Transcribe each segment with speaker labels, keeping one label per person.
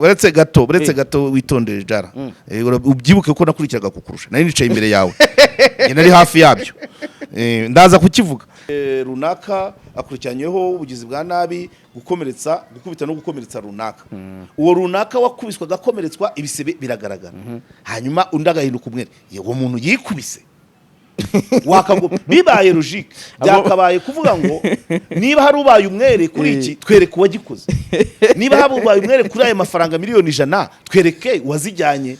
Speaker 1: uretse gato witondere jara ubyibuke ko nakurikiraga kukurusha nari nicaye imbere yawe nari hafi yabyo ndaza kukivuga runaka akurikiranyweho ubugizi bwa nabi gukubita no gukomeretsa runaka uwo runaka wakubiswa gakomeretswa ibisebe biragaragara hanyuma undi agahinduka umwere uwo muntu yikubise wakago bibaye logique byakabaye kuvuga ngo niba hari ubaye umwere kuri iki twereke uwagikoze niba hari ubaye umwere kuri ayo mafaranga miliyoni 100 twereke wazijyanye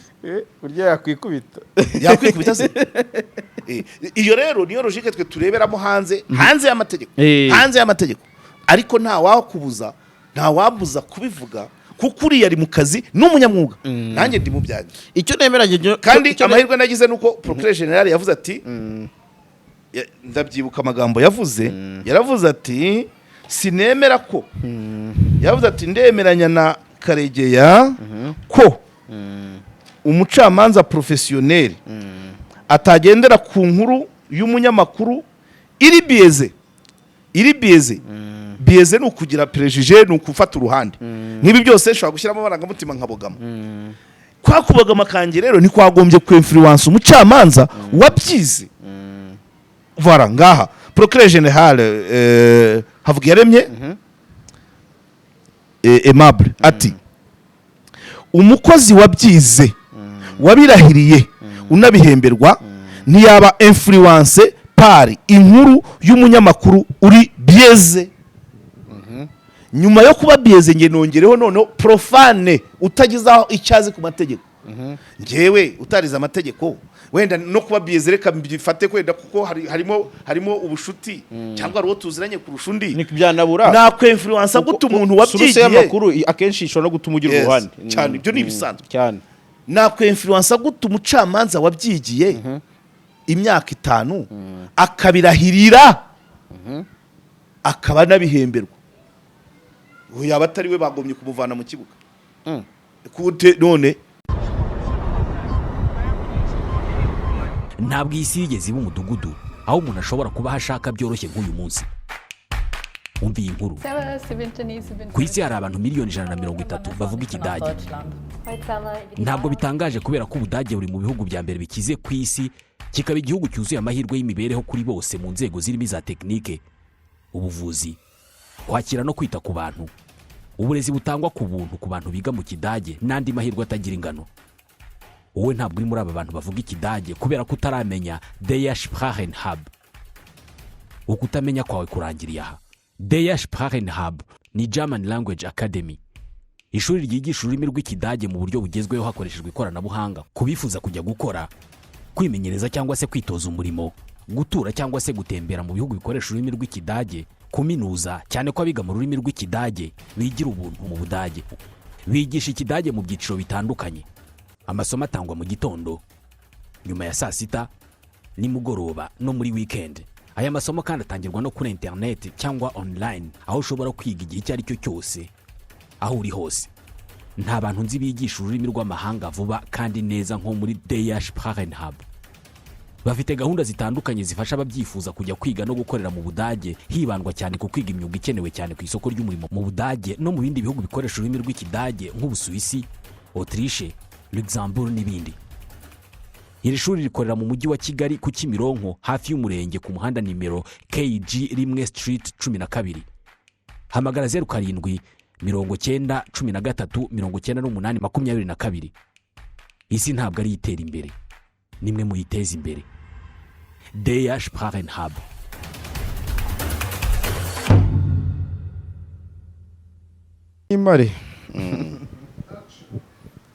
Speaker 2: burya
Speaker 1: yakwikubita se iyo rero niyo logique twe tureberamo hanze y'amategeko ariko nta wakubuza nta wabuza kubivuga kuko uri yari mu kazi n'umunyamwuga nanjye ndi mu byanjye
Speaker 2: icyo nemeranye
Speaker 1: kandi amahirwe nagize nuko procureur general yavuze ati ndabyibuka amagambo yaravuze ati sinemera ko yavuze ati ndemeranya na Karegeya ko umucamanza professionnel atagendera ku nkuru y'umunyamakuru iri bieze no kugira prejije no kufata uruhande nibi byose shobora gushyiramo barangamutima nkabogama kwa kubogama kanje rero ni kwagombye ku influence umucamanza wabyize voilà ngaha procureur general havuga yaremye Aimable ati umukozi wabyize wabirahiriye unabihemberwa ntiyaba influence pari inkuru y'umunyamakuru uri bieze nyuma yo kuba bieze nge nongereho noneho profane utagizaho icyazi ku mategeko ngewe utariza amategeko wenda no kuba bieze reka mbifate kwenda kuko harimo ubushuti cyangwa ari wo tuziranye kurusha undi
Speaker 2: nikibyanabura
Speaker 1: na influence gute umuntu wabyigiye
Speaker 2: amakuru akenshi ishobora no gutuma ugira uruhande
Speaker 1: cyane ibyo ni ibisanzwe
Speaker 2: cyane
Speaker 1: na influence gute umucamanza wabyigiye imyaka 5 akabirahirira akaba nabihemberwa yaba atari we bagomye kumuvana mu kibuga kute none
Speaker 3: ntabwo isi yigeze iba umudugudu aho umuntu ashobora kuba hashaka byoroshye nk'uyu munsi umva iyi nkuru ku isi hari abantu miliyoni 130 bavuga ikidage ntabwo bitangaje kubera ko ubudage buri mu bihugu bya mbere bikize ku isi kikaba igihugu cyuzuye amahirwe y'imibereho kuri bose mu nzego zirimo za tekinike ubuvuzi kwakira no kwita ku bantu uburezi butangwa ku buntu ku bantu biga mu kidage n'andi mahirwe atagira ingano wowe ntabwo uri muri aba bantu bavuga ikidage kubera ko utaramenya Der Sprachenhub uko utamenya kwawe kurangiriye aha Der Sprachenhub ni German Language Academy ishuri ryigisha ururimi rw'ikidage mu buryo bugezweho hakoreshejwe ikoranabuhanga kubifuza kujya gukora kwimenyereza cyangwa se kwitoza umurimo gutura cyangwa se gutembera mu bihugu bikoresha ururimi rw'ikidage kuminuza cyane ko abiga mu rurimi rw'ikidage bigira ubuntu mu Budage bigisha ikidage mu byiciro bitandukanye amasomo atangwa mu gitondo nyuma ya saa sita nimugoroba no muri weekend aya masomo kandi atangirwa no kuri internet cyangwa online aho ushobora kwiga igihe icyo ari cyo cyose aho uri hose nta bantu nzi bigisha ururimi rw'amahanga vuba kandi neza nko muri Der Sprachenhub bafite gahunda zitandukanye zifasha ababyifuza kujya kwiga no gukorera mu Budage hibandwa cyane ku kwiga imyuga ikenewe cyane ku isoko ry'umurimo mu Budage no mu bindi bihugu bikoresha ururimi rw'ikidage nk'Ubusuwisi Autriche Luxembourg n'ibindi iri shuri rikorera mu mujyi wa Kigali ku Kimironko hafi y'umurenge ku muhanda nimero KG rimwe Street 12 hamagara 07 90 13 98 22 isi ntabwo ari itera imbere nimwe muyiteza imbere Der Sprachenhub
Speaker 2: imare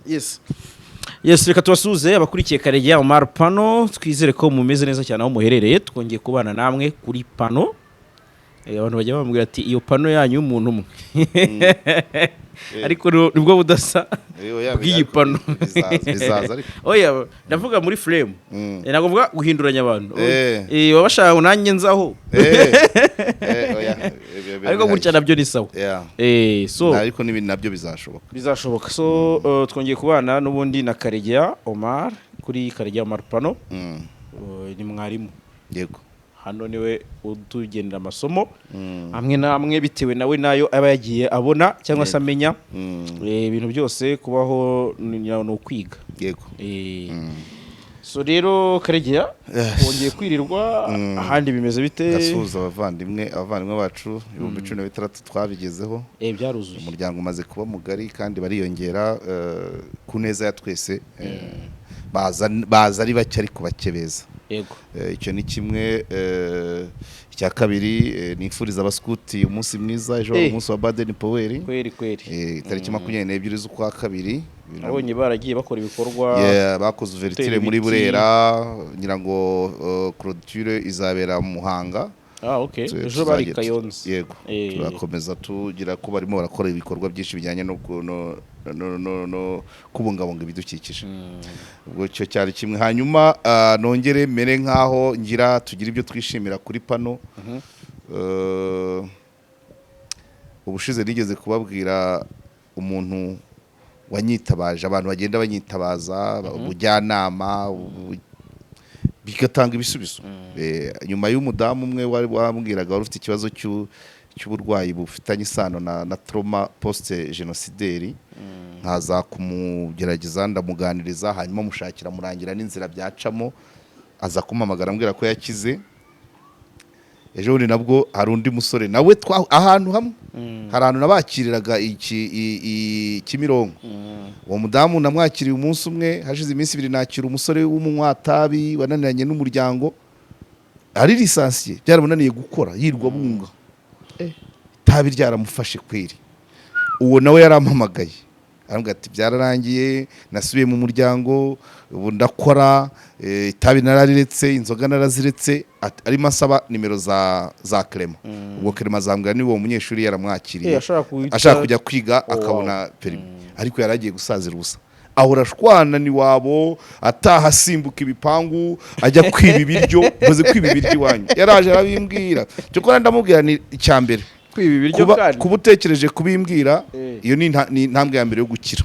Speaker 2: yes reka tubasuze abakurikiye Karegeya Omar Pano twizere ko mumeze neza cyane aho muherereye twongeye kubana namwe kuri Pano abantu bajya bambwira ati iyo pano yanyu umuntu umwe ariko nibwo budasa bw'iyi pano
Speaker 1: bizaza ariko
Speaker 2: oya ndavuga muri frame ntabwo mvuga guhinduranya abantu wabashaka nanjye nzaho ariko gutya nabyo ni sawa so
Speaker 1: ariko n'ibindi nabyo bizashoboka
Speaker 2: so twongeye kubana n'ubundi na Karegeya Omar kuri Karegeya Omar Pano ni mwarimu
Speaker 1: yego
Speaker 2: hano niwe utugendera amasomo amwe namwe bitewe nawe nayo aba yagiye abona cyangwa se amenya ibintu byose kubaho ni ukwiga
Speaker 1: yego.
Speaker 2: so rero Karegeya wongeye kwirirwa ahandi bimeze bite?
Speaker 1: Gasuhuza abavandimwe bacu 16 twabigezeho
Speaker 2: byaruzuye,
Speaker 1: umuryango umaze kuba mugari kandi bariyongera ku neza ya twese, baza ari bake ariko bake beza.
Speaker 2: Yego.
Speaker 1: Icyo ni kimwe. Icya kabiri nifuriza abaskuti umunsi mwiza, ejo umunsi wa Baden Poweri.
Speaker 2: Kweri.
Speaker 1: Tariki 22 z'ukwa kabiri.
Speaker 2: Abonye baragiye bakora ibikorwa.
Speaker 1: Bakoze ouverture muri Burera, nyirango clôture izabera mu Muhanga.
Speaker 2: Okay. Ejo bari Kayonza.
Speaker 1: Yego. Turakomeza tugira ko barimo barakora ibikorwa byinshi bijyanye no kubungabunga ibidukikije. Ubwo cyo cyari kimwe. Hanyuma nongere mere nkaho ngira tugira ibyo twishimira kuri pano. Ubushize nigeze kubabwira umuntu wanyitabaje, abantu bagenda banyitabaza ubujyanama bigatanga ibisubizo. Nyuma y'umudamu umwe wambwiraga wari ufite ikibazo cy'uburwayi bufitanye isano na trauma post genocidaire, nkaza kumugerageza ndamuganiriza, hanyuma mushakira murangira n'inzira byacamo, aza kumpamagara ambwira ko yakize. Ejo bundi nabwo hari undi musore nawe ahantu hamwe, hari ahantu nabakiriraga Kimironko. Uwo mudamu namwakiriye umunsi umwe, hashize iminsi 2 nakira umusore w'umunyatabi wananiranye n'umuryango, ari lisansiye, byaramunaniye gukora, yirwa bunga, tabi ryaramufashe kweri. Uwo nawe yarampamagaye arambwira ati byararangiye, nasubiye mu muryango, ubu ndakora, tabi narariretse, inzoga naraziretse, arimo asaba nimero za Clement. Ubwo Clement azambwira ni uwo munyeshuri yaramwakiriye, ashaka kujya kwiga akabona perimi, ariko yaragiye gusazira ubusa. Ahora ashwana ni wabo, ataha asimbuka ibipangu, ajya kwiba ibiryo, maze kwiba ibiryo iwanyu. Yaraje arabimbwira, cyo ko ndamubwira ni icyambere
Speaker 2: kwiba ibiryo kandi
Speaker 1: kubutekereje kubimbwira, iyo ni intambwe ya mbere yo gukira.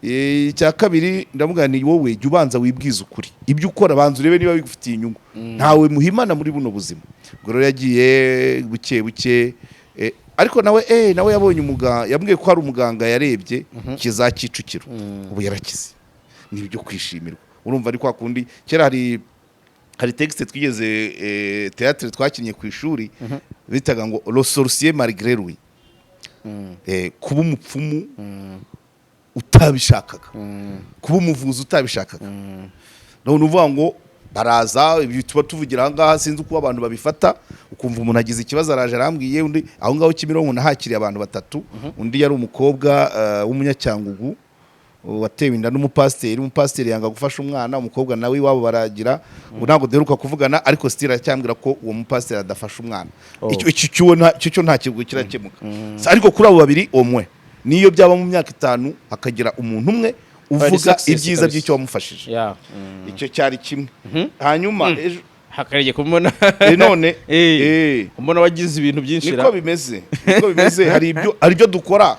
Speaker 1: Icya kabiri ndamubwira ni wowe jya ubanza wibwiza ukuri, ibyo ukora banza urebe niba bigufitiye inyungu, ntawe muhimana muri buno buzima. Ubwo rero yagiye buke ariko nawe yabonye umuganga, yambwiye ko hari umuganga yarebye kiza Kicukiro, ubu yarakize. Ni ibyo kwishimirwa. Urumva ari kwa kundi kera hari texte twigeze théâtre twakinye ku ishuri bitaga ngo le sorcier malgré lui. Kuba umupfumu utabishakaga, kuba umuvuzi utabishakaga. None uvuga ngo baraza ibi tuba tuvugira aha ngaha, sinzi uko abantu babifata, ukumva umuntu agize ikibazo araje arambwiye, undi aho ngaho Kimironko nahakiriye abantu 3. Undi yari umukobwa w'umunyacyangugu watewe inda umupasiteri yanga gufasha umwana, umukobwa nawe iwabo baragira, ntabwo deruka kuvugana, ariko stira cyambwira ko uwo mupasiteri adafasha umwana. Icyo nta kigo kirakemuka. Ariko kuri abo babiri omwe niyo byaba mu myaka 5 hakagira umuntu umwe uvuga ibyiza by'icyo wamufashije. Icyo cyari kimwe. Hanyuma ejo
Speaker 2: hakarege kumona
Speaker 1: none
Speaker 2: kumona wagize ibintu byinshi.
Speaker 1: Niko bimeze hari ibyo dukora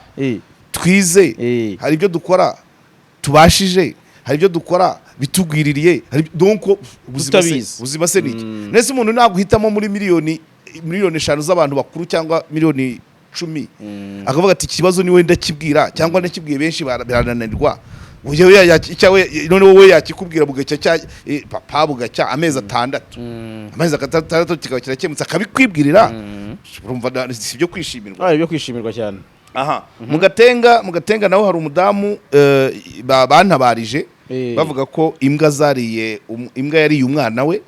Speaker 1: twize, hari ibyo dukora tubashije, hari ibyo dukora bitugwiririye, donc ubuzima se niki. Nese umuntu naguhitamo muri miliyoni 5 z'abantu bakuru cyangwa miliyoni 10, akavuga ati ikibazo ni wenda kibwira cyangwa ndakibwiye benshi barananirwa, none wowe yakikubwira bugacya papa bugacya amezi 6, amezi 6 kikaba kirakemutse akabikwibwirira. Urumva si byo kwishimirwa.
Speaker 2: Ibyo kwishimirwa cyane.
Speaker 1: Mugatenga naho hari umudamu bantabarije bavuga ko imbwa yariye umwana we,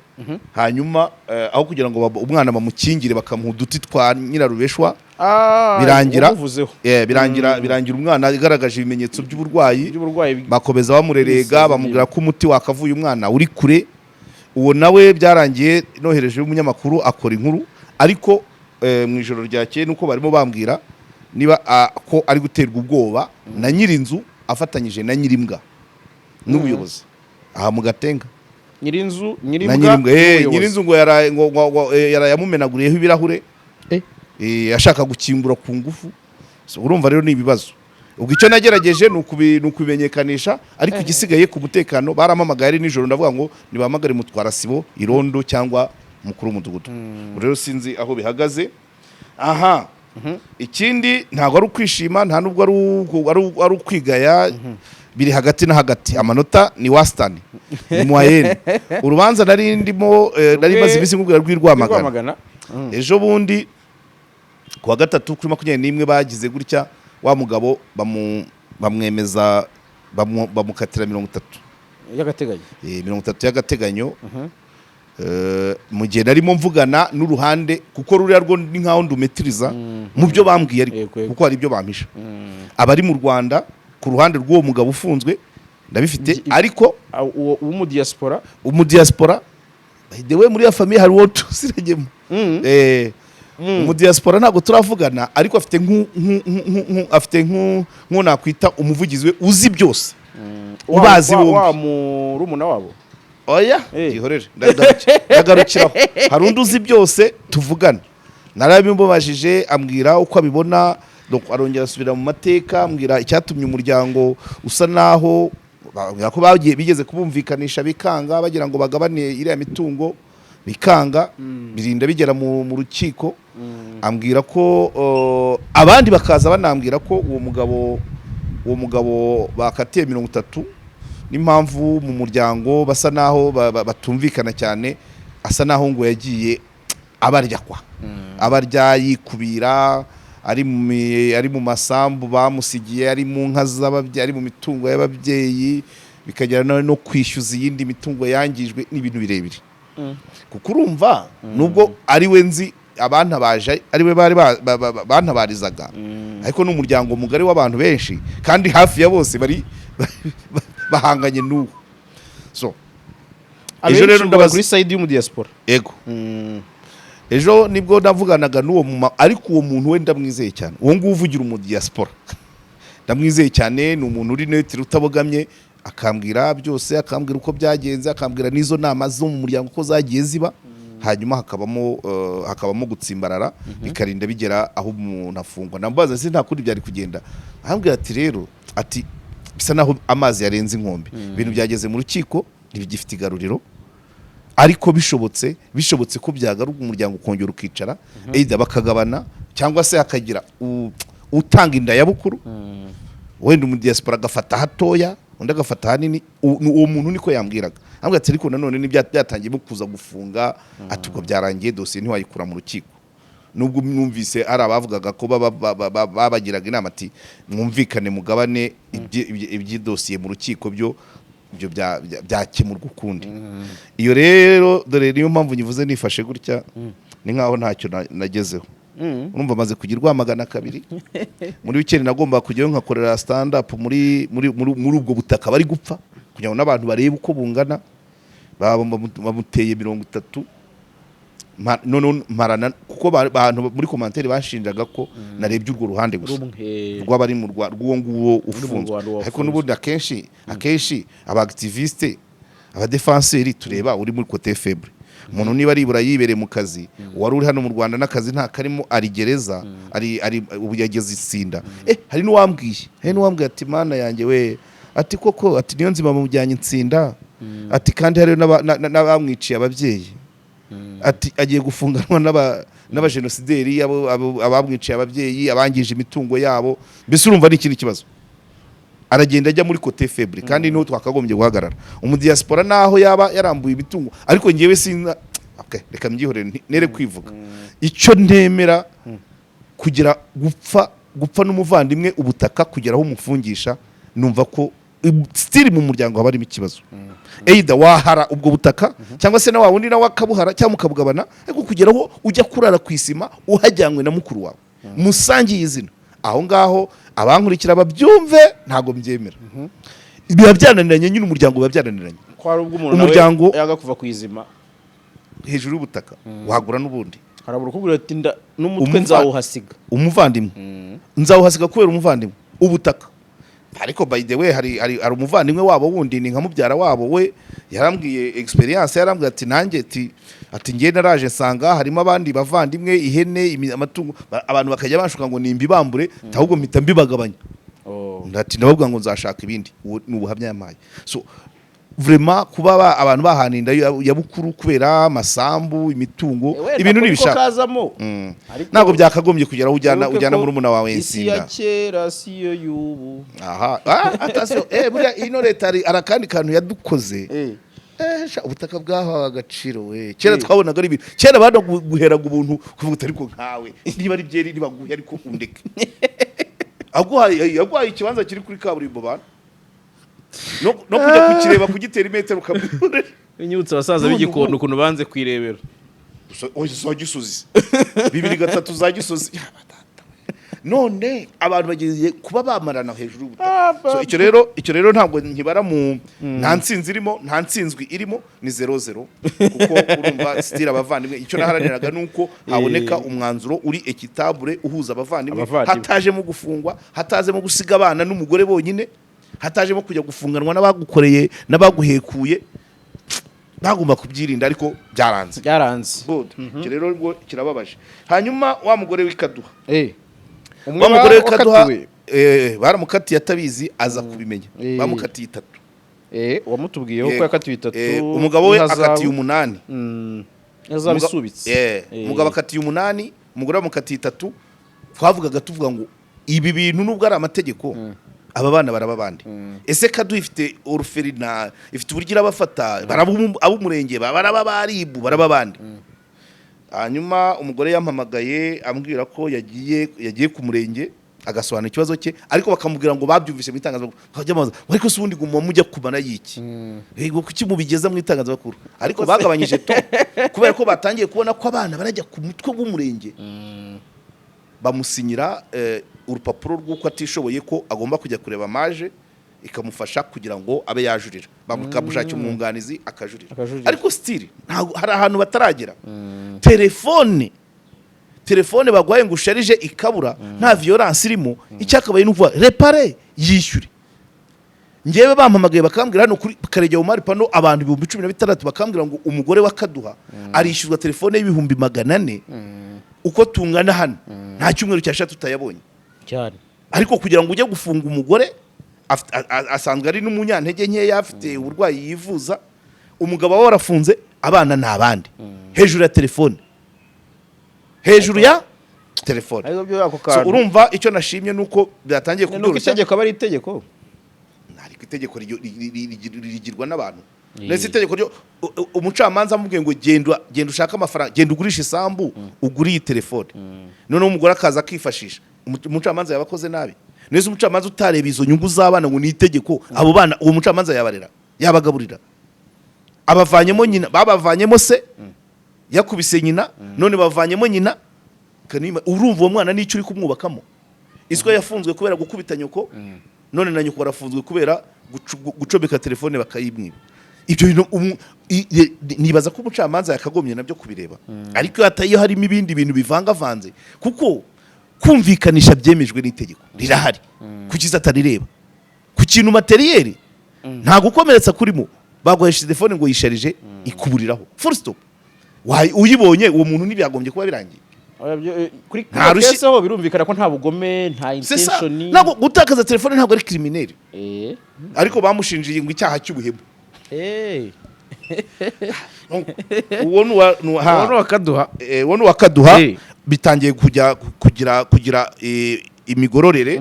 Speaker 1: hanyuma aho kugira ngo umwana bamukingire bakamuha uduti twa nyirarubeshwa, birangira umwana agaragaje ibimenyetso by'uburwayi, bakomeza bamurerega, bamubwira ko umuti wakavuye umwana uri kure. Uwo nawe byarangiye nohereje umunyamakuru akora inkuru, ariko mu ijoro ryakeye nuko barimo bambwira niba ko ari guterwa ubwoba na nyirinzu afatanyije na nyirimbwa n'ubuyobozi aha Mugatenga. Nyirinzu ngo yarayamumenaguriyeho ibirahure, ashaka gukingura ku ngufu. Urumva rero ni ibibazo. Ubwo icyo nagerageje ni ukubimenyekanisha, ariko igisigaye ku mutekano barampamagaye ari nijoro, ndavuga ngo nibahamagare mutwara sibo irondo cyangwa umukuru w'umudugudu rero sinzi aho bihagaze aha ikindi ntabwo ari ukwishima nta nubwo ari ukwigaya biri hagati na hagati amanota ni wasitani ni moyenne urubanza nari ndimo nari maze iminsi nkubwira rw'Irwamagana ejo bundi kuwa gatatu kuri 21 bagize gutya wa mugabo bamwemeza bamukatira 30
Speaker 2: y'agateganyo
Speaker 1: 30 y'agateganyo mu gihe narimo mvugana n'uruhande kuko ruriya rwo ni nkaho ndumetiriza mu byo bambwiye ariko kuko hari ibyo bampisha abari mu Rwanda ku ruhande rw'uwo mugabo ufunzwe ndabifite ariko umudiaspora dewe muri ya famille hari wo tusiragemo umudiaspora ntabwo turavugana ariko afite nko nakwita umuvugizi we uzi byose ubazi
Speaker 2: wa murumuna wabo
Speaker 1: oya ihorere ndagarukiraho hari undi uzi byose tuvugana narabimubajije ambwira uko abibona arongera asubira mu mateka ambwira icyatumye umuryango usa naho ko bigeze kubumvikanisha bikanga bagira ngo bagabane iriya mitungo bikanga birinda bigera mu rukiko ambwira ko abandi bakaza banambwira ko uwo mugabo bakatiye 30 n'impamvu mu muryango basa naho batumvikana cyane asa naho ngo yagiye abarya yikubira ari mu masambu bamusigiye ari mu nka z'ababyeyi ari mu mitungo y'ababyeyi bikagera no kwishyuza iyindi mitungo yangijwe n'ibintu birebire kuko urumva nubwo ari we nzi abantabaje ari we bari bantabarizaga ariko n'umuryango mugari w'abantu benshi kandi hafi ya bose bari bahanganye n'uwo so
Speaker 2: ejo rero ndabaza kuri side y'umudiaspora
Speaker 1: ego ejo nibwo navuganaga n'uwo ariko uwo muntu we ndamwizeye cyane uwo nguwo uvugira umudiaspora ndamwizeye cyane ni umuntu uri neutral utabogamye akambwira byose akambwira uko byagenze akambwira n'izo nama zo mu muryango ko zagiye ziba hanyuma hakabamo gutsimbarara bikarinda bigera aho umuntu afungwa nambaza se nta kuri byari kugenda ahambwira ati rero ati bisa naho amazi yarenze inkombe ibintu byageze mu rukiko ntibigifite igaruriro ariko bishobotse ko byagaruka umuryango ukongera ukicara either bakagabana cyangwa se hakagira utanga inda ya bukuru wenda umudiaspora agafata hatoya undi agafata hanini uwo muntu niko yambwiraga ambwira ati ariko nanone ni byatangiye kuza gufunga ati ubwo byarangiye dosiye ntiwayikura mu rukiko nubwo numvise ari abavugaga ko babagiraga inama ati mwumvikane mugabane iby'idosiye mu rukiko byo byakemurwa ukundi iyo rero dore niyo mpamvu nyivuze nifashe gutya ni nkaho ntacyo nagezeho urumva maze kugira Rwamagana 2 muri weekend nagomba kujyayo nkakorera stand up muri ubwo butaka bari gupfa kugira ngo n'abantu barebe uko bungana bamuteye 30 none marana kuko abantu muri commentaire bashinjaga ko narebye urwo ruhande gusa rw'abari mu rw'uwo nguwo ufunzwe ariko n'ubundi akenshi aba-activiste aba-defenseurs tureba uri muri côté faible umuntu niba ari yibereye mu kazi wari uri hano mu Rwanda n'akazi nta karimo ari gereza ari ubu yageze itsinda hari n'uwambwiye ati mana yanjye we ati koko ati niyo nzima mujyanye itsinda ati kandi hari n'abamwiciye ababyeyi ati agiye gufunganwa n'abajenosideri abamwiciye ababyeyi abangije imitungo yabo mbese urumva ni ikindi kibazo aragenda ajya muri côté faible kandi niho twakagombye guhagarara umudiaspora naho yaba yarambuye ibitungo ariko ngewe sina reka mbyihorere nere kwivuga icyo ntemera kugira gupfa n'umuvandimwe ubutaka kugera aho umufungisha numva ko still mu muryango haba harimo ikibazo either wahara ubwo butaka cyangwa se na wa wundi nawe akabuhara cyangwa mukabugabana ariko kugeraho ujya kurara ku isima uhajyanywe na mukuru wawe musangiye izina aho ngaho abankurikira babyumve ntago mbyemera biba byananiranye nyine umuryango biba byananiranye
Speaker 2: ko hari ubwo umuntu umuryango yaga kuva ku izima
Speaker 1: hejuru y'ubutaka wagura n'ubundi
Speaker 2: harabura kubwira ati n'umutwe nzawuhasiga
Speaker 1: umuvandimwe nzawuhasiga kubera umuvandimwe ubutaka ariko by the way hari umuvandimwe wabo wundi ni nka mubyara wabo we yarambwiye experience yarambwiye ati nanjye ati ngiye naraje sanga harimo abandi bavandimwe ihene amatungo abantu bakajya bashuka ngo nimbi bambure ahubwo mpita mbibagabanya ndati ndababwira ngo nzashaka ibindi ni ubuhamya yamaye so vraiment kuba abantu bahaninda ya bukuru kubera amasambu imitungo ibintu nibishaka ntabwo byakagombye kugera ujyana muri umuna wawe
Speaker 2: isi ya kera siyo yubu
Speaker 1: atasiyo burya ino leta arakandi kantu yadukoze ubutaka bwahawe agaciro we kera twabonaga ari ibintu kera bana guheraga ubuntu kuvuga ariko nkawe niba ari byeri niba guhe ariko undeke aguhaye ikibanza kiri kuri kaburimbo bana no kujya kukireba kugitera imetero ukabura
Speaker 2: inyutse abasaza b'igikondo ukuntu banze kwirebera
Speaker 1: za Gisozi 2-3 za Gisozi none abantu bagiye kuba bamarana hejuru icyo rero ntabwo nkibara mu nta nsinzi irimo nta nsinzwi irimo ni 0-0 kuko urumva style abavandimwe icyo naharaniraga nuko haboneka umwanzuro uri equitable uhuza abavandimwe hatajemo gufungwa hatajemo gusiga abana n'umugore bonyine hatajemo kujya gufunganwa n'abagukoreye n'abaguhekuye bagomba kubyirinda ariko byaranze icyo rero ngo kirababaje hanyuma wa mugore w'ikaduha umugore w'ikaduha baramukatiye atabizi aza kubimenya bamukatiye 3
Speaker 2: wamutubwiyeho ko yakatiye 3
Speaker 1: umugabo we akatiye 8
Speaker 2: yazabisubitse
Speaker 1: umugabo akatiye 8 umugore bamukatiye 3 twavugaga tuvuga ngo ibi bintu nubwo ari amategeko aba bana barababandi ese Kaduha ifite orphelinat ifite uburyo abafata abumurenge barababaribu barababandi hanyuma umugore yampamagaye ambwira ko yagiye ku murenge agasobanura ikibazo cye ariko bakamubwira ngo babyumvise mu itangazamakuru hajyamaza ariko se ubundi guma mujya kubana yiki yego kuki mubigeza mu itangazamakuru ariko bagabanyije to kubera ko batangiye kubona ko abana barajya ku mutwe w'umurenge bamusinyira urupapuro rw'uko atishoboye ko agomba kujya kureba maje ikamufasha kugira ngo abe yajurira bamushakira umwunganizi akajurira ariko stili hari ahantu bataragera telefone bagwaye ngo usharije ikabura nta violence irimo icyakabaye n'uvuga repare yishyure ngewe bampamagaye bakambwira hano kuri Karegeya Omar Pano abantu 16 bakambwira ngo umugore wa Kaduha arishyurwa telefone y'ibihumbi 400 uko tungana hano nta cyumweru cyasha tutayabonye
Speaker 2: cyane
Speaker 1: ariko kugira ngo ujye gufunga umugore asanzwe ari n'umunyantege nkeya afite uburwayi yivuza umugabo we warafunze abana ntabandi hejuru ya telefone so urumva icyo nashimye nuko byatangiye kudoroshya
Speaker 2: itegeko aba ari itegeko
Speaker 1: ariko itegeko rigirwa n'abantu nese itegeko ryo umucamanza amubwiye ngo genda ushaka amafaranga genda ugurisha isambu uguriye telefone none umugore akaza akifashisha umucamanza yabakoze nabi nese umucamanza utareba izo nyungu z'abana ngo ni itegeko abo bana uwo mucamanza yabarera yabagaburira abavanyemo nyina babavanyemo se yakubise nyina none bavanyemo nyina kanima urumva uwo mwana n'icyo uri kumwubakamo iswa yafunzwe kubera gukubita nyoko none na nyoko barafunzwe kubera gucomeka telefone bakayimwiba ibyo nibaza ko umucamanza yakagomye nabyo kubireba ariko hatayo harimo ibindi bintu bivangavanze kuko kumvikanisha byemejwe n'itegeko rirahari kukiza atarireba ku kintu materiel nta gukomeretsa kurimo bagohesha telefone ngo yisharije ikuburiraho full stop uyibonye uwo muntu ntibyagombye kuba birangiye
Speaker 2: kuri kese ho birumvikana ko nta bugome nta intention
Speaker 1: ntabwo gutakaza telefone ntabwo ari criminel ariko bamushinjiye ngo icyaha cy'ubuhemu uwo nuwa Kaduha bitangiye kugira imigororere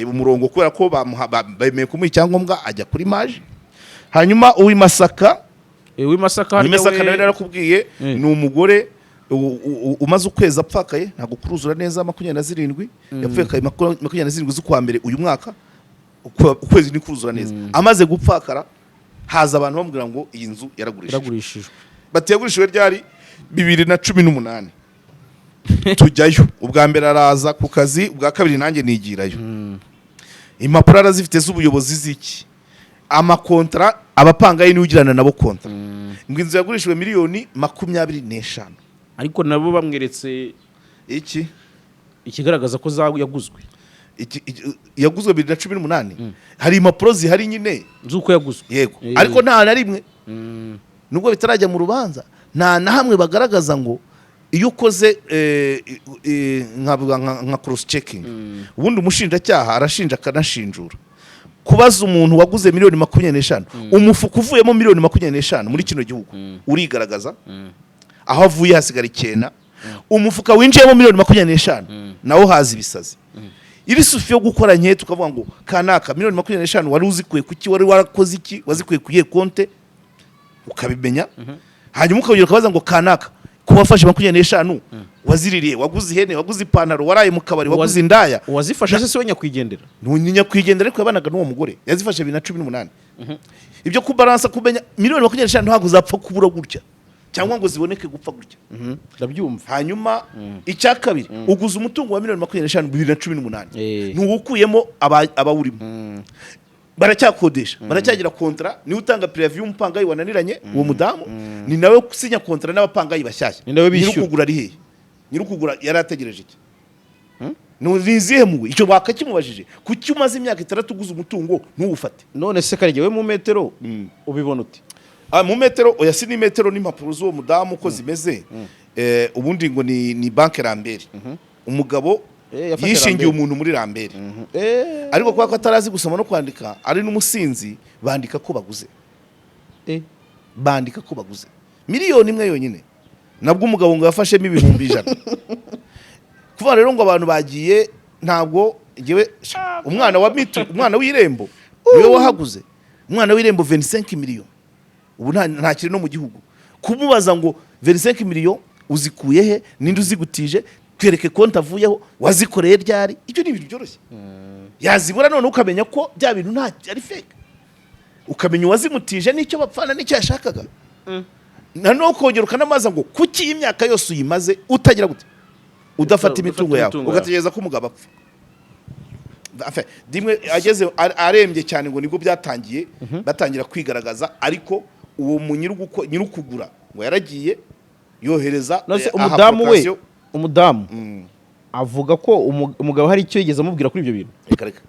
Speaker 1: umurongo kubera ko bemeye kumuha icyangombwa ajya kuri maje hanyuma uw'imasaka nawe narakubwiye ni umugore umaze ukwezi apfakaye ntabwo kuruzura neza 27 yapfuye 27 z'ukwa mbere uyu mwaka ukwezi ni kuruzura neza amaze gupfakara haza abantu bamubwira ngo iyi nzu yaragurishijwe batiyagurishijwe ryari 2018 tujyayo ubwa mbere araza ku kazi ubwa kabiri nanjye nigirayo impapuro arazifite z'ubuyobozi z'iki amakontra abapangaye niugirana nabo kontra ngo inzu yagurishijwe miliyoni 25
Speaker 2: ariko nabo bamweretse
Speaker 1: iki
Speaker 2: ikigaragaza ko yaguzwe
Speaker 1: yaguzwe 2018 hari impapuro zihari nyine
Speaker 2: zuko yaguzwe
Speaker 1: yego ariko nta na rimwe nubwo bitarajya mu rubanza nta na hamwe bagaragaza ngo iyo ukoze nka cross checking ubundi umushinjacyaha arashinja akanashinjura kubaza umuntu waguze miliyoni 25 umufuka uvuyemo miliyoni 25 muri kino gihugu urigaragaza aho avuye hasigara icyena umufuka winjiyemo miliyoni 25 nawo hazi ibisazi iri sufi yo gukora nke tukavuga ngo kanaka miliyoni 25 wari uzikuye kuki wari warakoze iki wazikuye kuye konte ukabimenya hanyuma ukabwira ukabaza ngo kanaka kubafashe 25 waziririye waguze ihene waguze ipantaro waraye mu kabari waguze indaya
Speaker 2: wazifashe se we nyakwigendera
Speaker 1: nyakwigendera ariko yabanaga n'uwo mugore yazifashe 2018 ibyo kubalansa kumenya miliyoni 25 ntabwo zapfa kubura gutya cyangwa ngo ziboneke gupfa gutya
Speaker 2: ndabyumva
Speaker 1: hanyuma icya kabiri uguze umutungo wa miliyoni 25 2018 ntuwukuyemo abawurimo baracyakodesha baracyagira kontra ni utanga preview umupangayi wananiranye uwo mudamu ni nawe kusinya kontra n'abapangayi bashyashya nyirukugura ari hehe nyirukugura yarategereje iki nizihe muwe icyo bakakimubajije kuki umaze imyaka 3 uguze umutungo ntuwufate
Speaker 2: none se Karegeya we mu metero ubibona uti
Speaker 1: mu metero oya si ni metero n'impapuro z'uwo mudamu uko zimeze ubundi ngo ni banke Lambert umugabo yishingiye umuntu muri Lambert ariko kwa ko atarazi gusoma no kwandika ari n'umusinzi bandika ko baguze bandika ko baguze miliyoni imwe yonyine nabwo umugabo ngo yafashemo 100,000 kuva rero ngo abantu bagiye ntabwo ngewe umwana wa mitu umwana w'irembo niwe wahaguze umwana w'irembo 25 miliyoni ubu nta kiri no mu gihugu kumubaza ngo 25 miliyoni uzikuye he ninde uzigutije twereke konti avuyeho wazikoreye ryari ibyo ni ibintu byoroshye yazibura none ukamenya ko bya bintu nta ari fake ukamenya wazimutije n'icyo bapfana n'icyo yashakaga nano kongera ukanamaza ngo kuki imyaka yose uyimaze utagira gute udafata imitungo yawe ugategereza ko umugabo apfa dimwe ageze arembye cyane ngo nibwo byatangiye batangira kwigaragaza ariko uwo nyirukugura ngo yaragiye yohereza
Speaker 2: umudamu we umudamu avuga ko umugabo hari icyo yigeze amubwira kuri ibyo bintu
Speaker 1: reka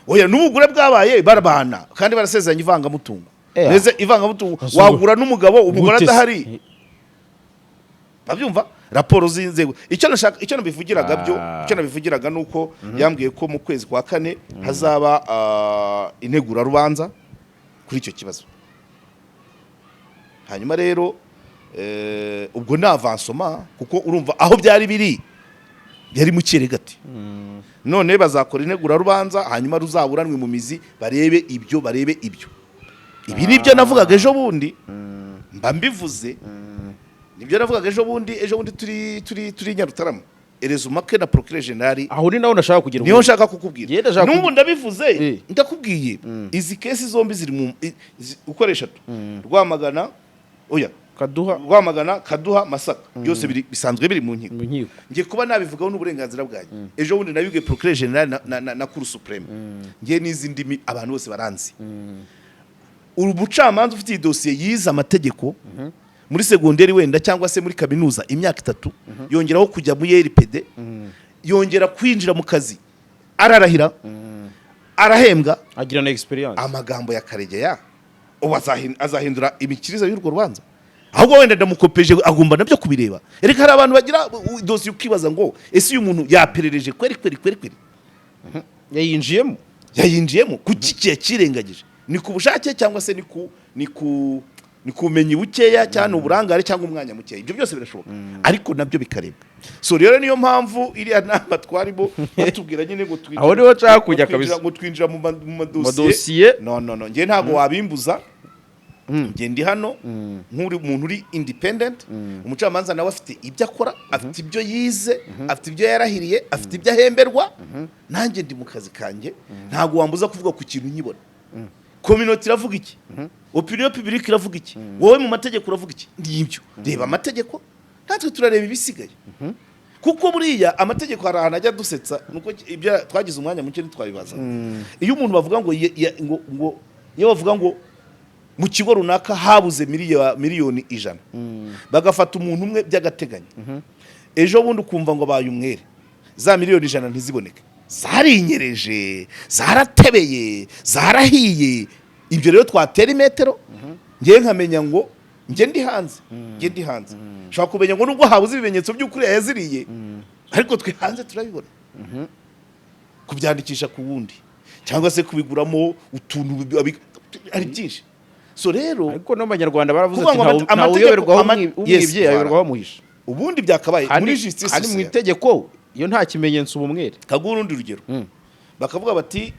Speaker 1: oya n'ubugure bwabaye barabahana kandi barasezeranya ivangamutungo neze ivangamutungo wagura n'umugabo umugore adahari babyumva raporo z'inzego icyo nabivugiraga nuko yambwiye ko mu kwezi kwa 4 hazaba integura rubanza kuri icyo kibazo hanyuma rero ubwo na avansoma kuko urumva aho byari biri yari mu kiregati none bazakora integura rubanza hanyuma ruzaburanwe mu mizi barebe ibyo ibi nibyo navugaga ejo bundi mba mbivuze nibyo navugaga ejo bundi turi Nyarutarama erezumake na procureur general
Speaker 2: aho ni naho nashaka kugira
Speaker 1: niho nshaka kukubwira n'ubu ndabivuze ndakubwiye izi kesi zombi ziri mu ukoresha Rwamagana oya Kaduha Masaka byose bisanzwe biri mu nkiko ngiye kuba nabivugaho n'uburenganzira bwanjye ejo bundi nabibwe procureur general na Cour supreme ngiye n'izindi abantu bose baranzi urubucamanza ufite dosiye yiza amategeko muri segonderi wenda cyangwa se muri kaminuza imyaka 3 yongeraho kujya mu RPD yongera kwinjira mu kazi ararahira arahembwa
Speaker 2: agira na experience
Speaker 1: amagambo ya Karegeya azahindura imikiriza y'urwo rubanza ahubwo wenda ndamukopeje agomba nabyo kubireba ereka hari abantu bagira dosiye ukibaza ngo ese uyu muntu yaperereje kweri yayinjiyemo kuki kirengagije ni ku bushake cyangwa se ni kumenyi bukeya cyane uburangare cyangwa umwanya mukeya ibyo byose birashoboka ariko nabyo bikarebwa so rero niyo mpamvu iriya nama twarimo batubwira nyine ngo twinjira
Speaker 2: aho niho nshaka kujya kabisa
Speaker 1: ngo twinjira mu madosiye no ngiye ntago wabimbuza ngiye ndi hano nk'uri umuntu uri independent umucamanza nawe afite ibyo akora afite ibyo yize afite ibyo yarahiriye afite ibyo ahemberwa nanjye ndi mu kazi kanjye ntago wambuza kuvuga ku kintu nyibona community iravuga iki opinion publique iravuga iki wowe mu mategeko uravuga iki ndibyo reba amategeko natwe turareba ibisigaye kuko buriya amategeko hari ahantu ajya dusetsa nuko ibyo twagize umwanya muke ntitwabibaza iyo umuntu bavuga ngo iyo bavuga ngo mu kigo runaka habuze miliyoni 100 bagafata umuntu umwe by'agateganyo ejo bundi ukumva ngo baye umwere za miliyoni 100 ntiziboneke zarinyereje zaratebeye zarahiye ibyo rero twatera imetero ngiye nkamenya ngo nge ndi hanze shaka kumenya ngo nubwo habuze ibimenyetso by'ukuri yaziriye ariko twe hanze turabibona kubyandikisha ku wundi cyangwa se kubiguramo utuntu ari byinshi. So rero
Speaker 2: ariko no Banyarwanda baravuze ati nta uyoberwaho umwibye ayoberwaho muhisha.
Speaker 1: Ubundi byakabaye muri justice
Speaker 2: ari mu itegeko iyo nta kimenyetso ubumwere.
Speaker 1: Kaguha urundi rugero bakavuga bati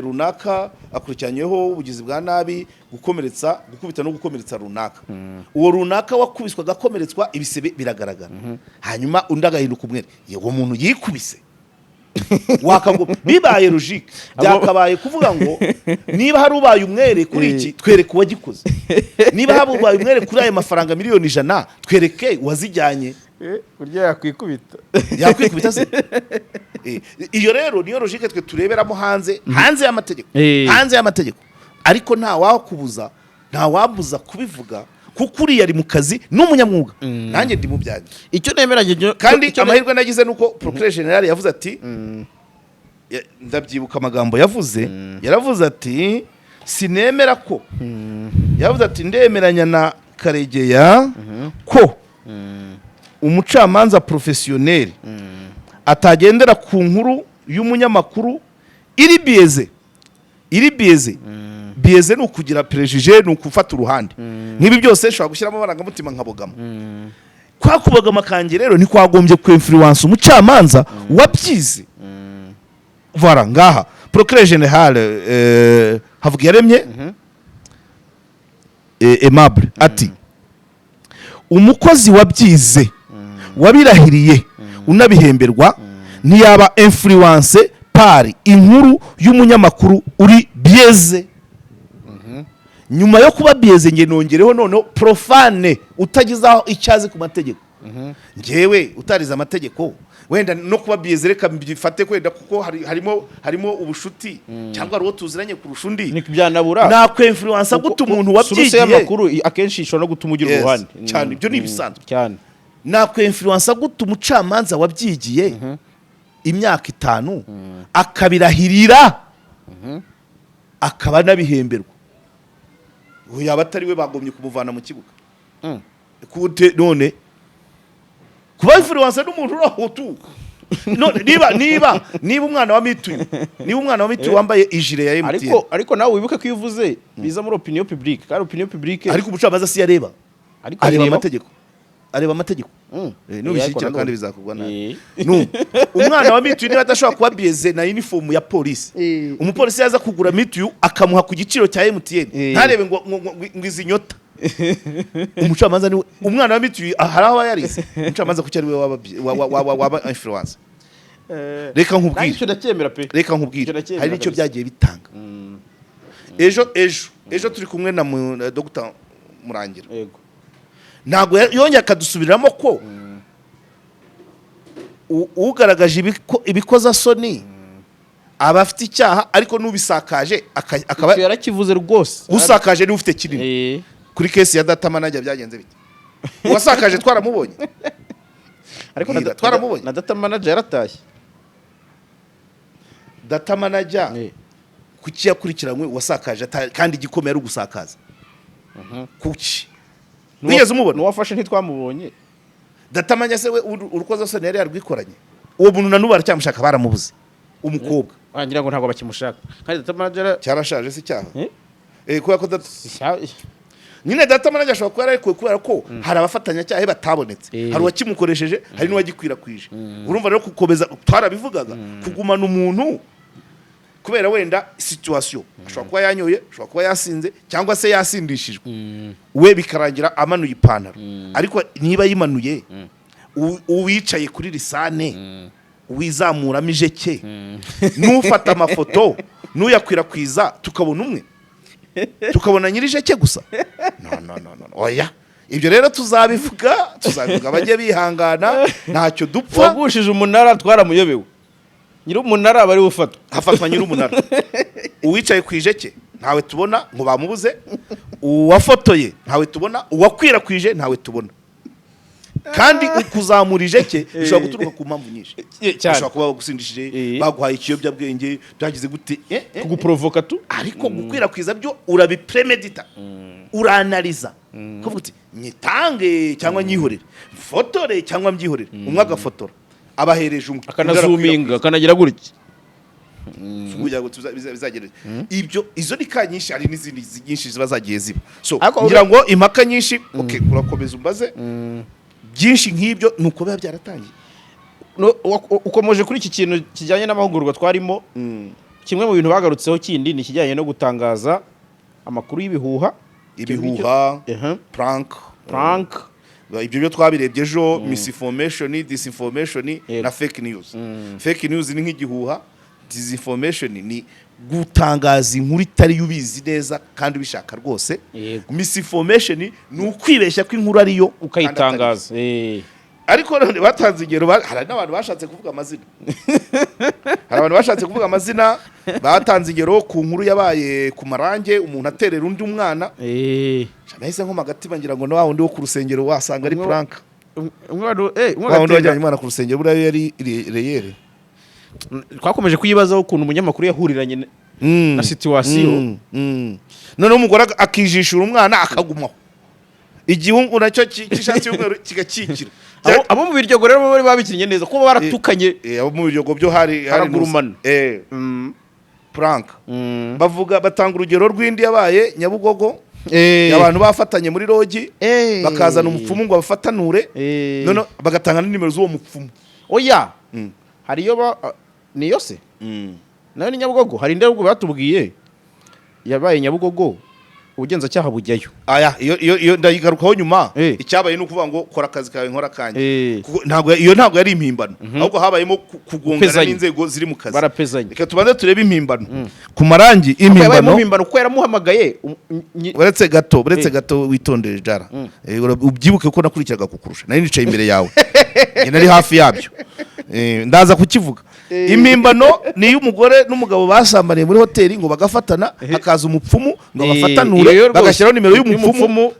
Speaker 1: runaka akurikiranyweho ubugizi bwa nabi gukubita no gukomeretsa runaka. Uwo runaka wakubiswa agakomeretswa ibisebe biragaragara. Hanyuma undi agahinduka umwere. Uwo muntu yikubise wakago bibaye logique byakabaye kuvuga ngo niba hari ubaye umwere kuri iki twereke uwagikoze, niba hari ubaye umwere kuri ayo mafaranga miliyoni 100 twereke uwazijyanye.
Speaker 2: Burya
Speaker 1: yakwikubita se. Iyo rero niyo logique twe tureberamo hanze y'amategeko ariko nta wakubuza nta wabuza kubivuga kuko uri yari mu kazi n'umunyamwuga. Nanjye ndi mu byanjye
Speaker 2: icyo nemeranye
Speaker 1: kandi amahirwe nagize nuko procureur general yavuze ati ndabyibuka amagambo yavuze yaravuze ati sinemera ko yavuze ati ndemeranya na Karegeya ko umucamanza professionnel atagendera ku nkuru y'umunyamakuru iri bieze ni ukugira prejije ni ukufata uruhande nk'ibi byose nshobora gushyiramo amarangamutima nkabogama kwa kubogama kanjye rero ni kwagombye ku influence umucamanza wabyize. Voilà ngaha procureur general Havugiyaremye Aimable ati umukozi wabyize wabirahiriye unabihemberwa ntiyaba influence pari inkuru y'umunyamakuru uri bieze. Nyuma yo kuba bieze nge nongereho none profane utagizaho icyazi ku mategeko. Ngewe utariza amategeko wenda no kuba bieze reka mbifate kwenda kuko harimo ubushuti cyangwa ari wo tuziranye kurusha undi
Speaker 2: nikibyanabura
Speaker 1: na ko influence gute umuntu wabyigiye
Speaker 2: amakuru akenshi ishobora no gutuma ugira uruhande
Speaker 1: cyane. Ibyo ni bisanzwe
Speaker 2: cyane.
Speaker 1: Na ko influence gute umucamanza wabyigiye imyaka 5 akabirahirira akaba nabihemberwa. Yaba atari we bagomye kumuvana mu kibuga kute none kuba influence n'umuntu uraho tu none niba umwana wa mituyu wambaye ijire ya MTN
Speaker 2: ariko nawe wibuke ko ivuze biza muri opinion publique kandi opinion publique
Speaker 1: ariko umucamanza si yareba areba amategeko nubishyikira kandi bizakugwa nabi. Umwana wa mituyu niba adashobora kuba bieze na uniform ya polisi umupolisi yaza kugura mituyu akamuha ku giciro cya MTN ntarebe ngo izinyota. Umucamanza ni umwana wa mituyu haraho yarize umucamanza kuki ari we waba influence. Reka nkubwire hari nicyo byagiye bitanga. Ejo turi kumwe na Dr. Murangira ntago yongera akadusubiramo ko ugaragaje ibikoza soni aba afite icyaha ariko n'ubisakaje akaba
Speaker 2: yarakivuze rwose
Speaker 1: usakaje ni ufite kinini. Kuri case ya data manager byagenze bite? Wasakaje twaramubonye
Speaker 2: ariko na data manager yaratashye.
Speaker 1: Data manager kuki yakurikiranywe wasakaje kandi igikomeye ari ugusakaza kuki wigeze umubona
Speaker 2: nuwafashe ntitwamubonye.
Speaker 1: Data manager se we urukoza soni yari yarwikoranye uwo muntu nanubara cyamushaka baramubuze umukobwa
Speaker 2: wagira ngo ntago bakimushaka kandi data manager
Speaker 1: cyarashaje si cyaha kubera ko nyine data manager ashobora kuba yararekuwe kubera ko hari abafatanya cyahe batabonetse hari uwakimukoresheje hari n'uwagikwirakwije. Urumva rero gukomeza twarabivugaga kugumana umuntu kubera wenda situation ashobora kuba yanyoye ashobora kuba yasinze cyangwa se yasindishijwe we bikarangira amanuye ipantaro ariko niba yimanuye uwicaye kuri lisane uwizamuramo ijeke n'ufata amafoto n'uyakwirakwiza tukabona nyir'ijeke gusa. No oya ibyo rero tuzabivuga bajye bihangana ntacyo dupfa.
Speaker 2: Wagushije umunara twaramuyobewe nyiri umunara abari ufatwa
Speaker 1: hafatwa nyiri umunara uwicaye ku ijeke ntawe tubona ngo bamubuze uwafotoye ntawe tubona uwakwirakwije ntawe tubona kandi ukuzamura ijeke bishobora guturuka ku mpamvu nyinshi. Bashobora kuba bagusindishije baguhaye ikiyobyabwenge byagize gute
Speaker 2: kuguprovoka tu
Speaker 1: ariko gukwirakwiza byo urabipremedita uranaliza kuvuga uti nyitange cyangwa nyihorere fotore cyangwa mbyihorere umwe agafotora abahereje umwe
Speaker 2: akanazuminga akanagira gutya
Speaker 1: kugira ngo bizagere ibyo izo ni ka nyinshi hari n'izindi nyinshi ziba zagiye ziba so
Speaker 2: Ariko
Speaker 1: kugira ngo impaka nyinshi okay urakomeza umbaze byinshi nk'ibyo nuko biba byaratangiye
Speaker 2: ukomeje kuri iki kintu kijyanye n'amahugurwa twarimo kimwe mu bintu bagarutseho kindi ni kijyanye no gutangaza amakuru y'ibihuha prank
Speaker 1: ibyo byo twabirebye ejo misinformation disinformation na fake news fake news ni nk'igihuha disinformation ni gutangaza inkuru itari yubizi neza kandi ubishaka rwose misinformation ni ukwibeshya ko inkuru ariyo
Speaker 2: ukayitangaza
Speaker 1: ariko none batanze ingero hari n'abantu bashatse kuvuga amazina batanze ingero ku nkuru yabaye ku marange umuntu aterera undi umwana nahise nko magatima ngira ngo na wundi wo ku rusengero wasanga ari prank wundi wajyanye umwana ku rusengero buriya yari reyere
Speaker 2: twakomeje kuyibazaho ukuntu umunyamakuru yahuriranye na situation
Speaker 1: noneho umugore akijishura umwana akagumaho igihungu nacyo kishatse y'umweru kigakikira
Speaker 2: abo mu biryogo rero bari babikinnye neza kuba baratukanye
Speaker 1: abo mu biryogo byo hari prank bavuga batanga urugero rw'indi yabaye Nyabugogo abantu bafatanye muri rogi bakazana umupfumu ngo bafatanure none bagatanga n'inimero z'uwo mupfumu
Speaker 2: oya hariyo niyo se nayo ni Nyabugogo hari indi ahubwo batubwiye yabaye Nyabugogo ubugenzacyaha bujyayo
Speaker 1: iyo ndayigarukaho nyuma icyabaye nukuvuga ngo kora akazi kawe nkora kanje ntabwo yari impimbano ahubwo habayemo kugongana n'inzego ziri mu kazi
Speaker 2: barapezanye
Speaker 1: reka tubanze turebe impimbano ku marangi impimbano
Speaker 2: ko yaramuhamagaye
Speaker 1: uretse gato witondere jara ubyibuke ko nakurikiraga kukurusha nari nicaye imbere yawe nari hafi yabyo ndaza kukivuga impimbano ni y'umugore n'umugabo basambaniye muri hoteli ngo bagafatana hakaza umupfumu ngo bafatanure bagashyiraho nimero y'umupfumu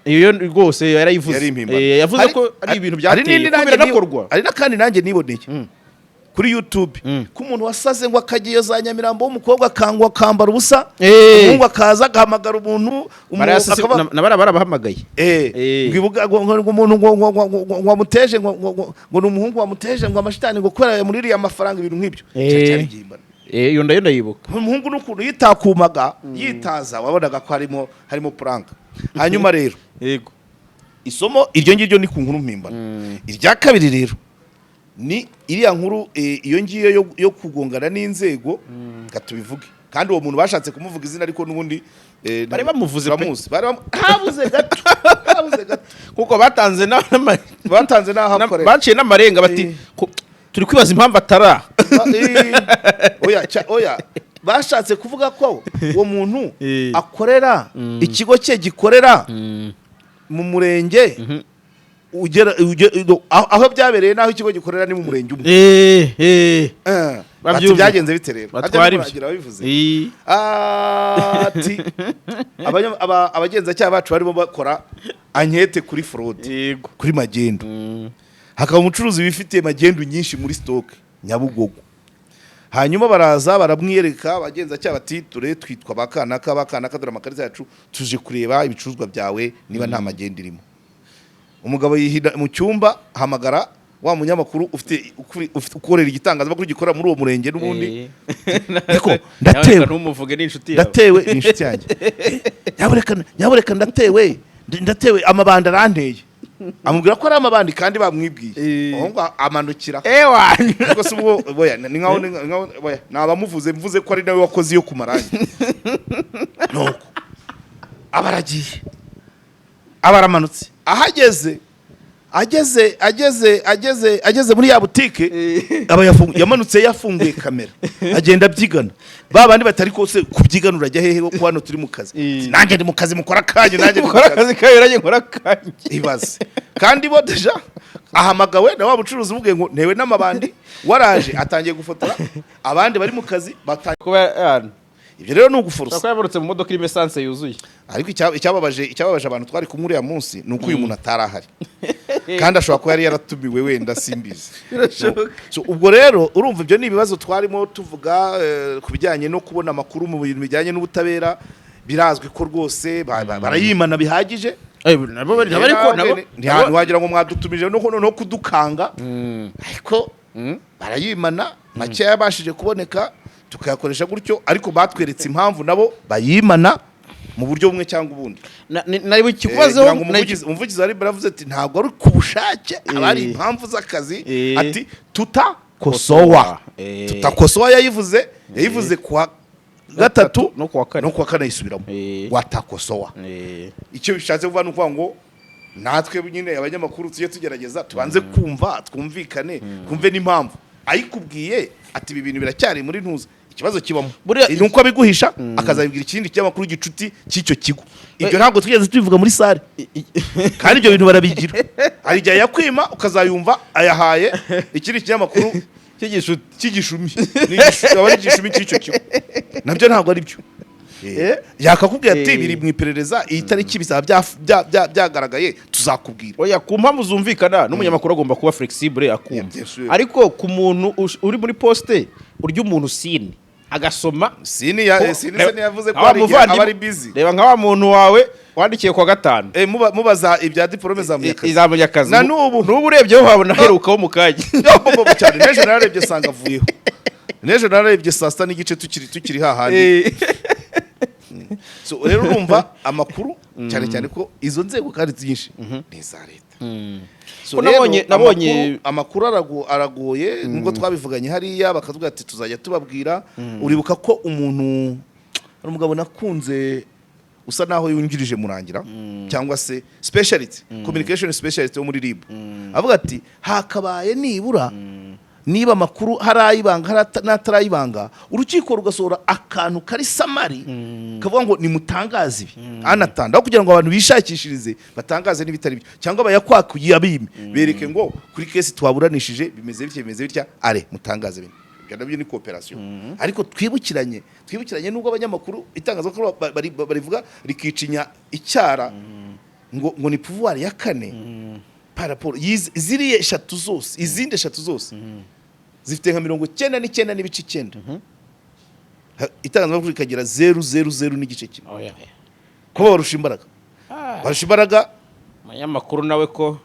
Speaker 2: iyo rwose yarayivuze yavuze ko ari ibintu byateye ko biranakorwa
Speaker 1: ari nakandi nanjye niboneye kuri YouTube ko umuntu wasaze ngo akagiye za Nyamirambo w'umukobwa akangwa akambara ubusa umuhungu akaza agahamagara umuntu
Speaker 2: barabahamagaye
Speaker 1: umuntu ngo wamuteje ngo n'umuhungu wamuteje ngo amashitani ngo kubera yamuririye amafaranga ibintu nk'ibyo cyari gihimbana
Speaker 2: iyo ndayibuka
Speaker 1: umuhungu n'ukuntu yitakumaga yitaza wabonaga ko harimo prank hanyuma rero
Speaker 2: yego
Speaker 1: isomo iryo ngiryo ni ku nkuru mpimbano irya kabiri rero ni iriya nkuru iyo ngiyo yo kugongana n'inzego gatubivuge kandi uwo muntu bashatse kumuvuga izina ariko n'ubundi
Speaker 2: bari bamuvuze
Speaker 1: habuze gato
Speaker 2: kuko batanze
Speaker 1: n'ahakorera
Speaker 2: baciye n'amarenga bati turi kwibaza impamvu atara
Speaker 1: oya bashatse kuvuga ko uwo muntu akorera ikigo cye gikorera mu murenge aho byabereye naho ikigo gikorera ni mu murenge umwe ati byagenze bite rero babivuze ati abagenzacyaha bacu barimo bakora ankete kuri fraude kuri magendu hakaba umucuruzi wifitiye magendu nyinshi muri stock Nyabugogo hanyuma baraza baramwiyereka abagenzacyaha bati twitwa bakanaka dore amakarita yacu tuje kureba ibicuruzwa byawe niba nta magendu irimo umugabo yihida mu cyumba hamagara wa munyamakuru ufite ukorera igitangazamakuru gikora muri uwo murenge n'ubundi ariko ndatewe n'inshuti yanjye nyabureka ndatewe amabanda aranteye amubwira ko ari amabandi kandi bamwibwiye ahubwo amanukira ariko se ubwo boya ni nkaho nabamuvuze mvuze ko ari nawe wakoze iyo ku marangi nuko abaragiye abaramanutse ageze muri ya butike yamanutse yafunguye kamera agenda abyigana babandi batari kose kubyigana urajya hehe ko hano turi mu kazi nanjye ndi mu kazi mukora kanje nanjye
Speaker 2: mukora akazi kayo nanjye nkora kanje
Speaker 1: ibaze kandi bo deja ahamagawe na wa bucuruzi ubwe ngo ntewe n'amabandi waraje atangiye gufotora abandi bari mu kazi
Speaker 2: kuba
Speaker 1: ibyo rero ni uguforosa
Speaker 2: ko yaborotse mu modoka irimo essence yuzuye
Speaker 1: ariko icyababaje abantu twari kumwe uriya munsi ni uko uyu muntu atarahari kandi ashobora kuba yari yaratumiwe wenda simbizi ubwo rero urumva ibyo ni ibibazo twarimo tuvuga ku bijyanye no kubona amakuru mu bintu bijyanye n'ubutabera birazwi ko rwose barayimana bihagije ntiwagira ngo mwadutumije no kudukanga ariko barayimana make yabashije kuboneka tukayakoresha gutyo ariko batweretse impamvu nabo bayimana mu buryo bumwe cyangwa ubundi.
Speaker 2: Nari kikubazeho
Speaker 1: umuvugizi wari baravuze ati ntabwo ari ku bushake abari impamvu z'akazi ati tutakosowa yayivuze kwa gatatu
Speaker 2: no kuwa
Speaker 1: kane yisubiramo watakosowa. Icyo bishatse kuvuga ni ukuvuga ngo natwe nyine abanyamakuru tujye tugerageza tubanze kumva twumvikane kumve n'impamvu ayikubwiye ati ibi bintu biracyari muri ntuza ikibazo kibamo nuko abiguhisha akazabibwira ikindi cy'amakuru gicuti cy'icyo kigo. Ibyo ntabwo twigeze tubivuga muri sare kandi ibyo bintu barabigira. Hari igihe yakwima ukazayumva ayahaye ikindi kinyamakuru cy'igishumi aba ari igishumi cy'icyo kigo, nabyo ntabwo ari byo. Yakakubwira ati biri mu iperereza iyi tariki bizaba byagaragaye tuzakubwira.
Speaker 2: Oya, ku mpamvu zumvikana n'umunyamakuru agomba kuba flexible akumva, ariko ku muntu uri muri poste urya umuntu sine agasoma
Speaker 1: sine yavuze ko ari busy.
Speaker 2: Reba nka wa muntu wawe wandikiye kwa gatanu
Speaker 1: mubaza ibya diplome za
Speaker 2: munyakazi
Speaker 1: na n'ubu
Speaker 2: urebyeho wabona aherukaho mu kanya
Speaker 1: cyane. Nejo narebye sanga avuyeho, nejo narebye saa sita n'igice tukiri hahandi. So rero urumva amakuru cyane cyane ko izo nzego kandi nyinshi ni za leta. So
Speaker 2: nabonye
Speaker 1: amakuru aragoye nubwo twabivuganye hariya bakavuga ati tuzajya tubabwira. Uribuka ko umuntu ari umugabo nakunze usa naho yungirije murangira cyangwa se specialist communication specialist wo muri RIB avuga ati hakabaye nibura niba amakuru harayibanga n'atarayibanga urukiko rugasohora akantu kari samari kavuga ngo nimutangaze ibi anatanda kugira ngo abantu bishakishirize batangaze n'ibitari byo cyangwa bayakwakuye abime bereke ngo kuri case twaburanishije bimeze bitya are mutangaze ibintu. Nabyo ni cooperation. Ariko twibukiranye nubwo abanyamakuru itangaza ko barivuga rikicinya icyara ngo ni pouvoir ya kane par rapport izindi eshatu zose zifite nka 99 n'ibice 9 itangazamakuru ikagira 000 n'igice kimwe. Ko barusha imbaraga
Speaker 2: abanyamakuru nawe ko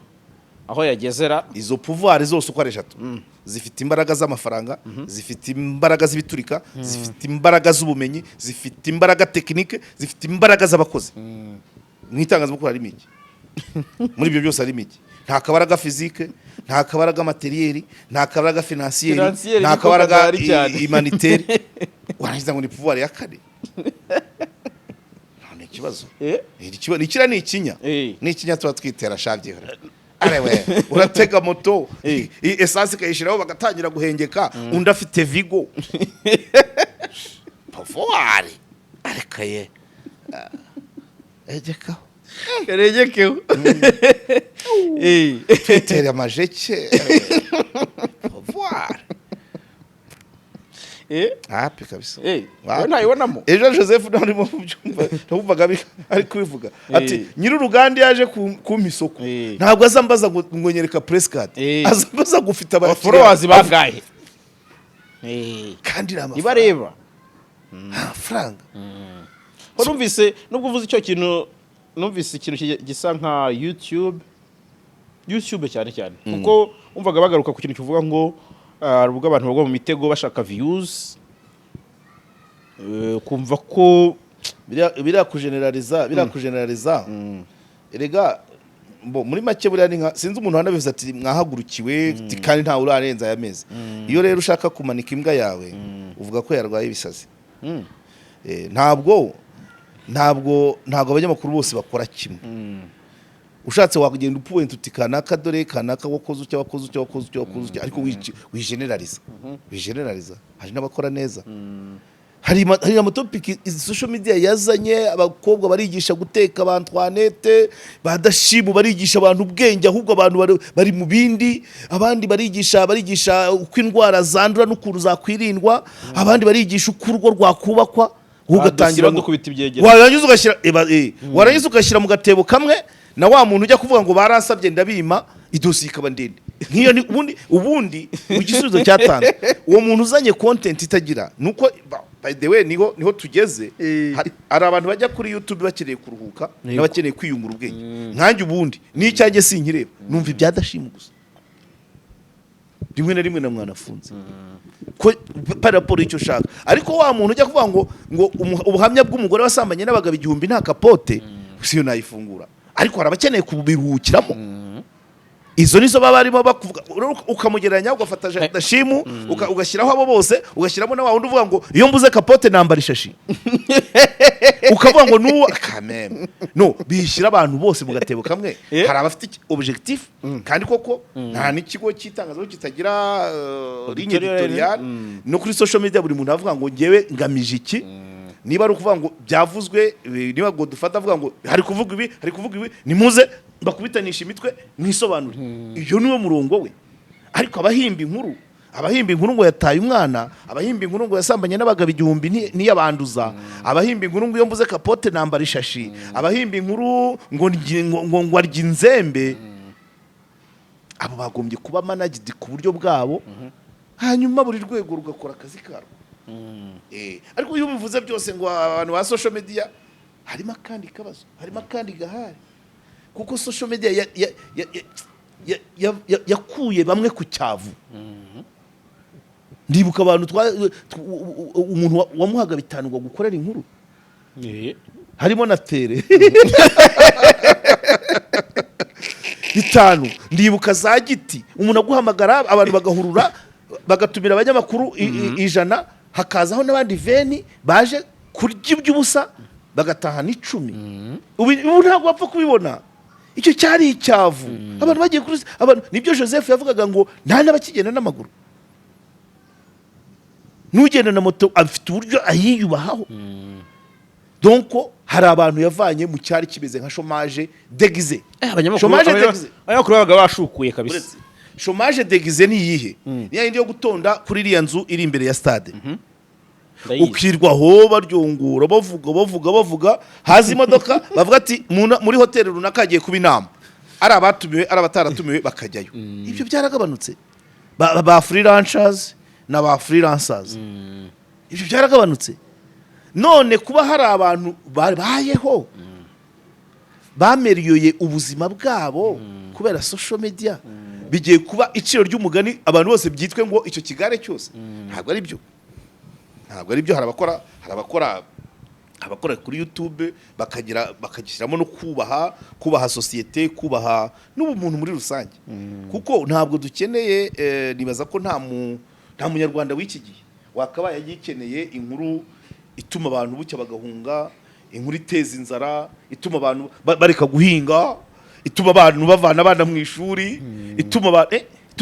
Speaker 2: aho yagezera
Speaker 1: izo pouvoir zose uko ari eshatu zifite imbaraga z'amafaranga, zifite imbaraga z'ibiturika, zifite imbaraga z'ubumenyi, zifite imbaraga tekinike, zifite imbaraga z'abakozi. Mu itangazamakuru harimo iki? Muri ibyo byose harimo iki? Nta kabaraga physique, nta kabaraga materiel, nta kabaraga financier, nta kabaraga humanitaire. Warangiza ngo ni pouvoir ya kane. None ikibazo. Ikira ni ikinya. Ni ikinya tuba twitera shavye. Arewe uratega moto essence kayishiraho bagatangira guhengeka undi afite Vigo pouvoir arekaye ejeka
Speaker 2: karegekeho
Speaker 1: Peter amajeke pouvoir happy kabisa.
Speaker 2: Ntayibonamo
Speaker 1: ejo Joseph ntarimo byumva ntumvaga ari kubivuga ati nyiri uruganda yaje ku misoko ntabwo azambaza ngo nyereka press card azambaza gufita aba
Speaker 2: followers bangahe
Speaker 1: kandi rama
Speaker 2: ibareba
Speaker 1: franga.
Speaker 2: Numvise nubwo uvuze icyo kintu numvise ikintu gisa nka YouTube cyane kuko umvaga bagaruka ku kintu kivuga ngo rubuga abantu bagwa mu mitego bashaka views kumva ko
Speaker 1: bira kugeneraliza erega muri make buriya ni nka sinzi umuntu wanabivuze ati mwahagurukiwe kandi nta urarenza aya mezi. Iyo rero ushaka kumanika imbwa yawe uvuga ko yarwaye ibisazi. Ntabwo abanyamakuru bose bakora kimwe. Ushatse wakugenda upuwenta uti kanaka dore kanaka wakoze icyo ariko wigeneraliza hari n'abakora neza. Hari amatopic social media yazanye abakobwa barigisha guteka abantu Antoinette badashimu barigisha abantu ubwenge ahubwo abantu bari mu bindi abandi barigisha uko indwara zandura n'ukuru zakwirindwa abandi barigisha uko urugo rwakubakwa ugatangira
Speaker 2: gukubita ibyegera
Speaker 1: warangiza ugashyira mu gatebo kamwe na wa muntu ujya kuvuga ngo baransabye ndabima idosiye ikaba ndende nk'iyo ubundi igisubizo cyatanzwe uwo muntu uzanye content itagira nuko by the way niho tugeze. Hari abantu bajya kuri YouTube bakeneye kuruhuka n'abakeneye kwiyungura ubwenge nkanjye ubundi n'icyanjye sinkireba numva ibyadashima gusa rimwe na rimwe na mwanafunze ko paraporo icyo shaka ariko wa muntu ujya kuvuga ngo ubuhamya bw'umugore wasambanye n'abagabo 1000 nta kapote siyo nayifungura ariko harabakeneye kubiruhukiramo izo nizo baba barimo bakuvuga ukamugereranya ugafata dashimu ugashyiraho abo bose ugashyiramo na wa wundi uvuga ngo iyo mbuze kapote nambara ishashi ukavuga ngo nuwa kameme no bishyira abantu bose mu gatebo kamwe hari abafite objectif kandi koko nta n'ikigo cy'itangazamakuru kitagira ligne editorial no kuri social media buri muntu avuga ngo ngewe ngamije iki niba ari ukuvuga ngo byavuzwe niba ngo dufata avuga ngo hari kuvuga ibi nimuze bakubitanisha imitwe mwisobanure iyo niwe murongo we ariko abahimba inkuru ngo yataye umwana abahimba inkuru ngo yasambanye n'abagabo 1000 niyabanduza abahimba inkuru ngo iyo mbuze kapote nambara ishashi abahimba inkuru ngo arya inzembe abo bagombye kuba managed ku buryo bwabo hanyuma buri rwego rugakora akazi karo ariko iyo bivuze byose ngo abantu ba social media harimo akandi kabazo harimo akandi gahari kuko social media yakuye bamwe ku cyavu ndibuka abantu umuntu wamuhaga 5 ngo gukorera inkuru harimo na tere 5 ndibuka za giti umuntu aguhamagara abantu bagahurura bagatumira abanyamakuru 100 hakazaho n'abandi veni baje kurya iby'ubusa bagataha n'10 ubu ntabwo bapfa kubibona icyo cyari icyavu abantu bagiye kuri abantu nibyo Joseph yavugaga ngo nta n'abakigenda n'amaguru n'ugenda na moto afite uburyo ayiyubahaho donc hari abantu yavanye mu cyari kibeze nka chômage déguisé
Speaker 2: abanyamakuru babaga bashukuye kabisa
Speaker 1: chômage déguisé ni yihe ni yindi yo gutonda kuri iriya nzu iri imbere ya stade ukirwaho baryongura bavuga hazi imodoka bavuga ati muri hoteli runaka agiye kuba inama ari abatumiwe ari abataratumiwe bakajyayo ibyo byaragabanutse ba freelancers na ba freelancers ibyo byaragabanutse none kuba hari abantu bayeho bameriyoye ubuzima bwabo kubera social media bigiye kuba iciro ry'umugani abantu bose byitwe ngo icyo kigare cyose ntabwo ari byo harabakora kuri YouTube bakagishyiramo no kubaha societe kubaha n'ubumuntu muri rusange kuko ntabwo dukeneye nibaza ko nta munyarwanda w'iki gihe wakabaye yagikeneye inkuru ituma abantu bucya bagahunga inkuru iteza inzara ituma abantu bareka guhinga ituma abantu bavana abana mu ishuri ituma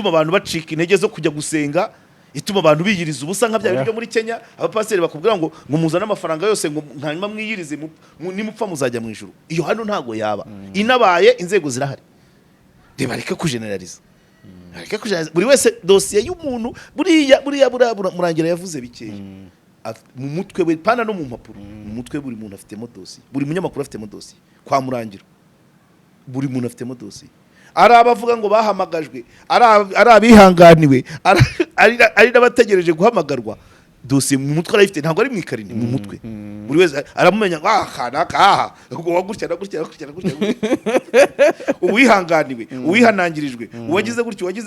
Speaker 1: abantu bacika intege zo kujya gusenga ituma abantu biyiriza ubusa nka bya byo muri Kenya abapasiteri bakubwira ngo muzana amafaranga yose ngo hanyuma mwiyirize nimupfa muzajya mu ijuru iyo hano ntago yaba inabaye inzego zirahari bareke kugeneraliza buri wese dosiye y'umuntu buriya murangira yavuze bikeye mu mutwe we pana no mu mpapuro mu mutwe buri muntu afitemo dosiye buri munyamakuru afitemo dosiye kwa murangira buri muntu afitemo dosiye ari abavuga ngo bahamagajwe ari abihanganiwe ari n'abategereje guhamagarwa dosiye mu mutwe arayifite ntabwo ari mu ikarine mu mutwe buri wese aramumenya ngo wagutya uwihanganiwe uwihanangirijwe uwagize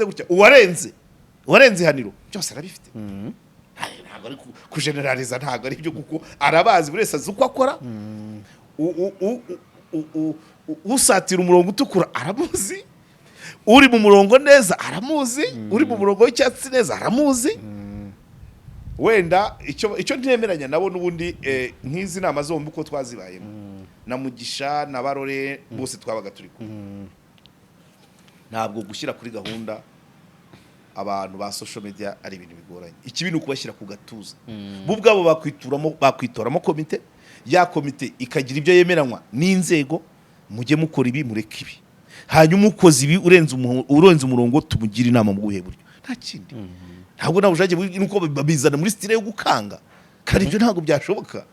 Speaker 1: gutya uwarenze ihaniro byose arabifite ntabwo ari kugeneraliza ntabwo ari byo kuko arabazi buri wese azi uko akora usatira umurongo utukura aramuzi uri mu murongo neza aramuzi uri mu murongo w'icyatsi neza aramuzi wenda icyo ntemeranya nabo n'ubundi nk'izi nama zombi uko twazibayemo na Mugisha na Barore bose twabaga turi kumwe ntabwo gushyira kuri gahunda abantu ba social media ari ibintu bigoranye ikibi ni ukubashyira ku gatuza bo ubwabo bakwitoramo komite ya komite ikagira ibyo yemeranywa n'inzego mujye mukora ibi mureke ibi hanyuma ukoze ibi urenze umurongo tumugira inama mu guhe buryo nta kindi ntabwo nawe ujaje nuko babizana muri style yo gukanga kandi ibyo ntabwo byashoboka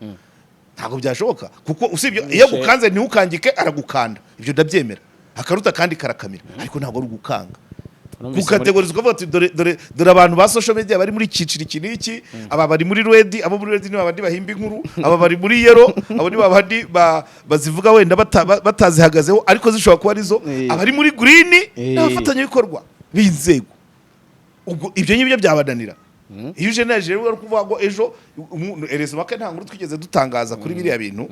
Speaker 1: kuko usibye iyo gukanze ntiukangike aragukanda ibyo ndabyemera akaruta kandi karakamira ariko ntabwo ari ugukanga kukategorizwa vuga ati dore abantu ba social media bari muri kiciri kiniki aba bari muri red abo muri red ni babandi bahimba inkuru aba bari muri yellow abo ni babandi bazivuga wenda batazihagazeho ariko zishobora kuba arizo abari muri green n'abafatanya bikorwa b'inzego ubwo ibyo ngibyo byabananira iyo ujeneje rero kuvuga ngo ejo erezo make nta nkuru twigeze dutangaza kuri biriya bintu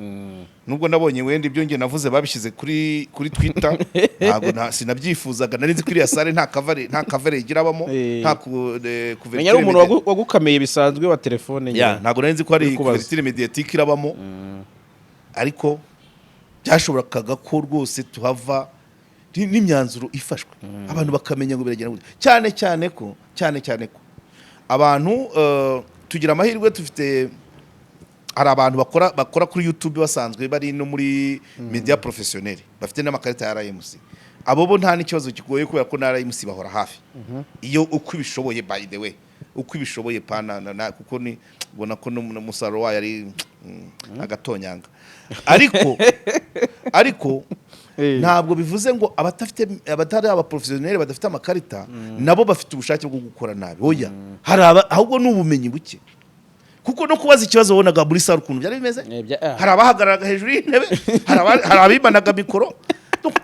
Speaker 1: nubwo nabonye wenda ibyo nge navuze babishyize kuri Twitter ntabwo sinabyifuzaga nari nzi kuri ya sare nta cover igirabamo nta couverture
Speaker 2: menya ari umuntu wagukameye bisanzwe wa telefone
Speaker 1: ntabwo nari nzi ko ari couverture mediatique irabamo ariko byashoboraga ko rwose tuhava n'imyanzuro ifashwe abantu bakamenya ngo biragenda cyane ko abantu tugira amahirwe dufite hari abantu bakora kuri YouTube basanzwe bari no muri media professionnel bafite n'amakarita ya RMC abo bo nta n'ikibazo kigoye kubera ko na RMC bahora hafi iyo uko ibishoboye by the way uko ibishoboye pana kuko ni ubona ko n'umusaruro wayo ari agatonyanga ariko ntabwo bivuze ngo abatari aba professionnel badafite amakarita nabo bafite ubushake bwo gukora nabi oya ahubwo n'ubumenyi buke kuko no kubaza ikibazo wonaga muri sare ukuntu byari bimeze hari abahagararaga hejuru y'intebe hari abimanaga mikoro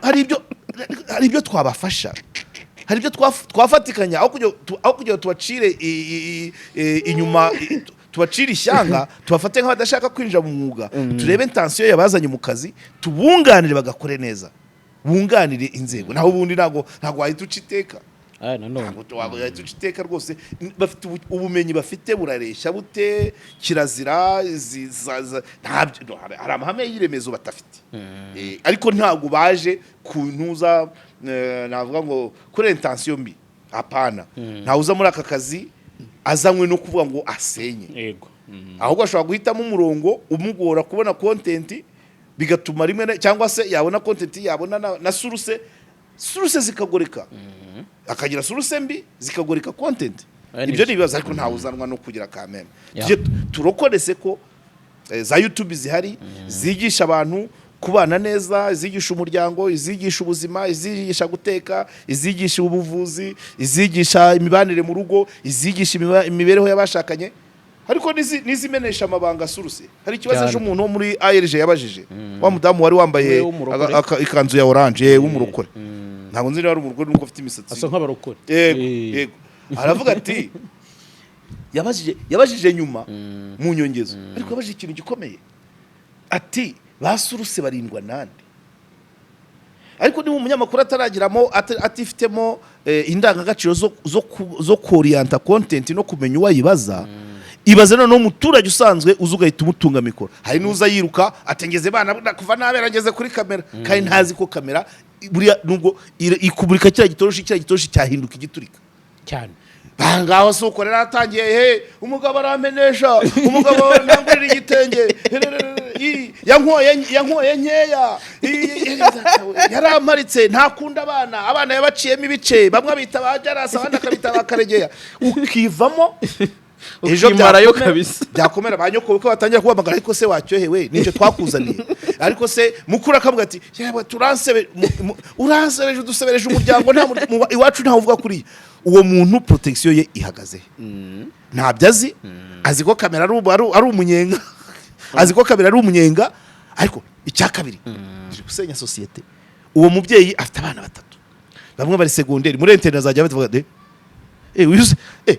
Speaker 1: hari ibyo twabafasha hari ibyo twafatikanya aho kugira tubacire inyuma tubacira ishyanga tubafate nk'abadashaka kwinjira mu mwuga turebe intention yabazanye mu kazi tubunganire bagakore neza bunganire inzego naho ubundi ntago wahita uciteka wahita uciteka rwose bafite ubumenyi bafite burareshya bute kirazira hari amahame y'iremezo batafite ariko ntago baje kuntuza navuga ngo kuri intention mbi apana ntawuza muri aka kazi azanywe no kuvuga ngo asenye yego ahubwo ashobora guhitamo umurongo umugora kubona content bigatuma rimwe cyangwa se yabona content yabona na source zikagoreka akagira source mbi zikagoreka content ibyo ni bibazo ariko ntawe uzanwa no kugira kamera turokorese ko za YouTube zihari zigisha abantu kubana neza izigisha umuryango izigisha ubuzima izigisha guteka izigisha ubuvuzi izigisha imibanire mu rugo izigisha imibereho y'abashakanye ariko nizimenesha amabanga suruse hari ikibazo ejo umuntu wo muri ARG yabajije wa mudamu wari wambaye ikanzu ya orange w'umurokore ntabwo nzi ari umurokore nuko afite imisatsi
Speaker 2: asa nk'abarokore
Speaker 1: yego aravuga ati yabajije nyuma mu nyongezo ariko yabajije ikintu gikomeye ati basuruse barindwa nande ariko niba umunyamakuru ataragiramo atifitemo indangagaciro zo korienta content no kumenya uwayibaza ibaze none umuturage usanzwe uzugahita umutunga mikoro hari nuza yiruka atengeze bana kuva naberageze kuri kamera kandi ntazi ko kamera buriya nubwo ikuburika kira gitoroshi cyahinduka igiturika
Speaker 2: cyane
Speaker 1: bangaho soko rero atangiye umugabo aramenesha umugabo nangurira igitenge yankoye nkeya yaramaritse ntakunda abana yabaciyemo ibice bamwe bita bajarasa abandi akabita bakaregeya ukivamo ejo byakomera banyoko uko batangira kubamagara ariko se wacyohewe nicyo twakuzaniye ariko se mukuru akavuga ati yewe uransebeje udusebereje umuryango iwacu ntawe uvuga kuri uwo muntu protection ye ihagaze ntabyo azi ko kamera ari umunyenga azi ko kamera ari umunyenga ariko icya kabiri turi gusenya societe uwo mubyeyi afite abana batatu bamwe bari secondaire muri internet azajya bavuga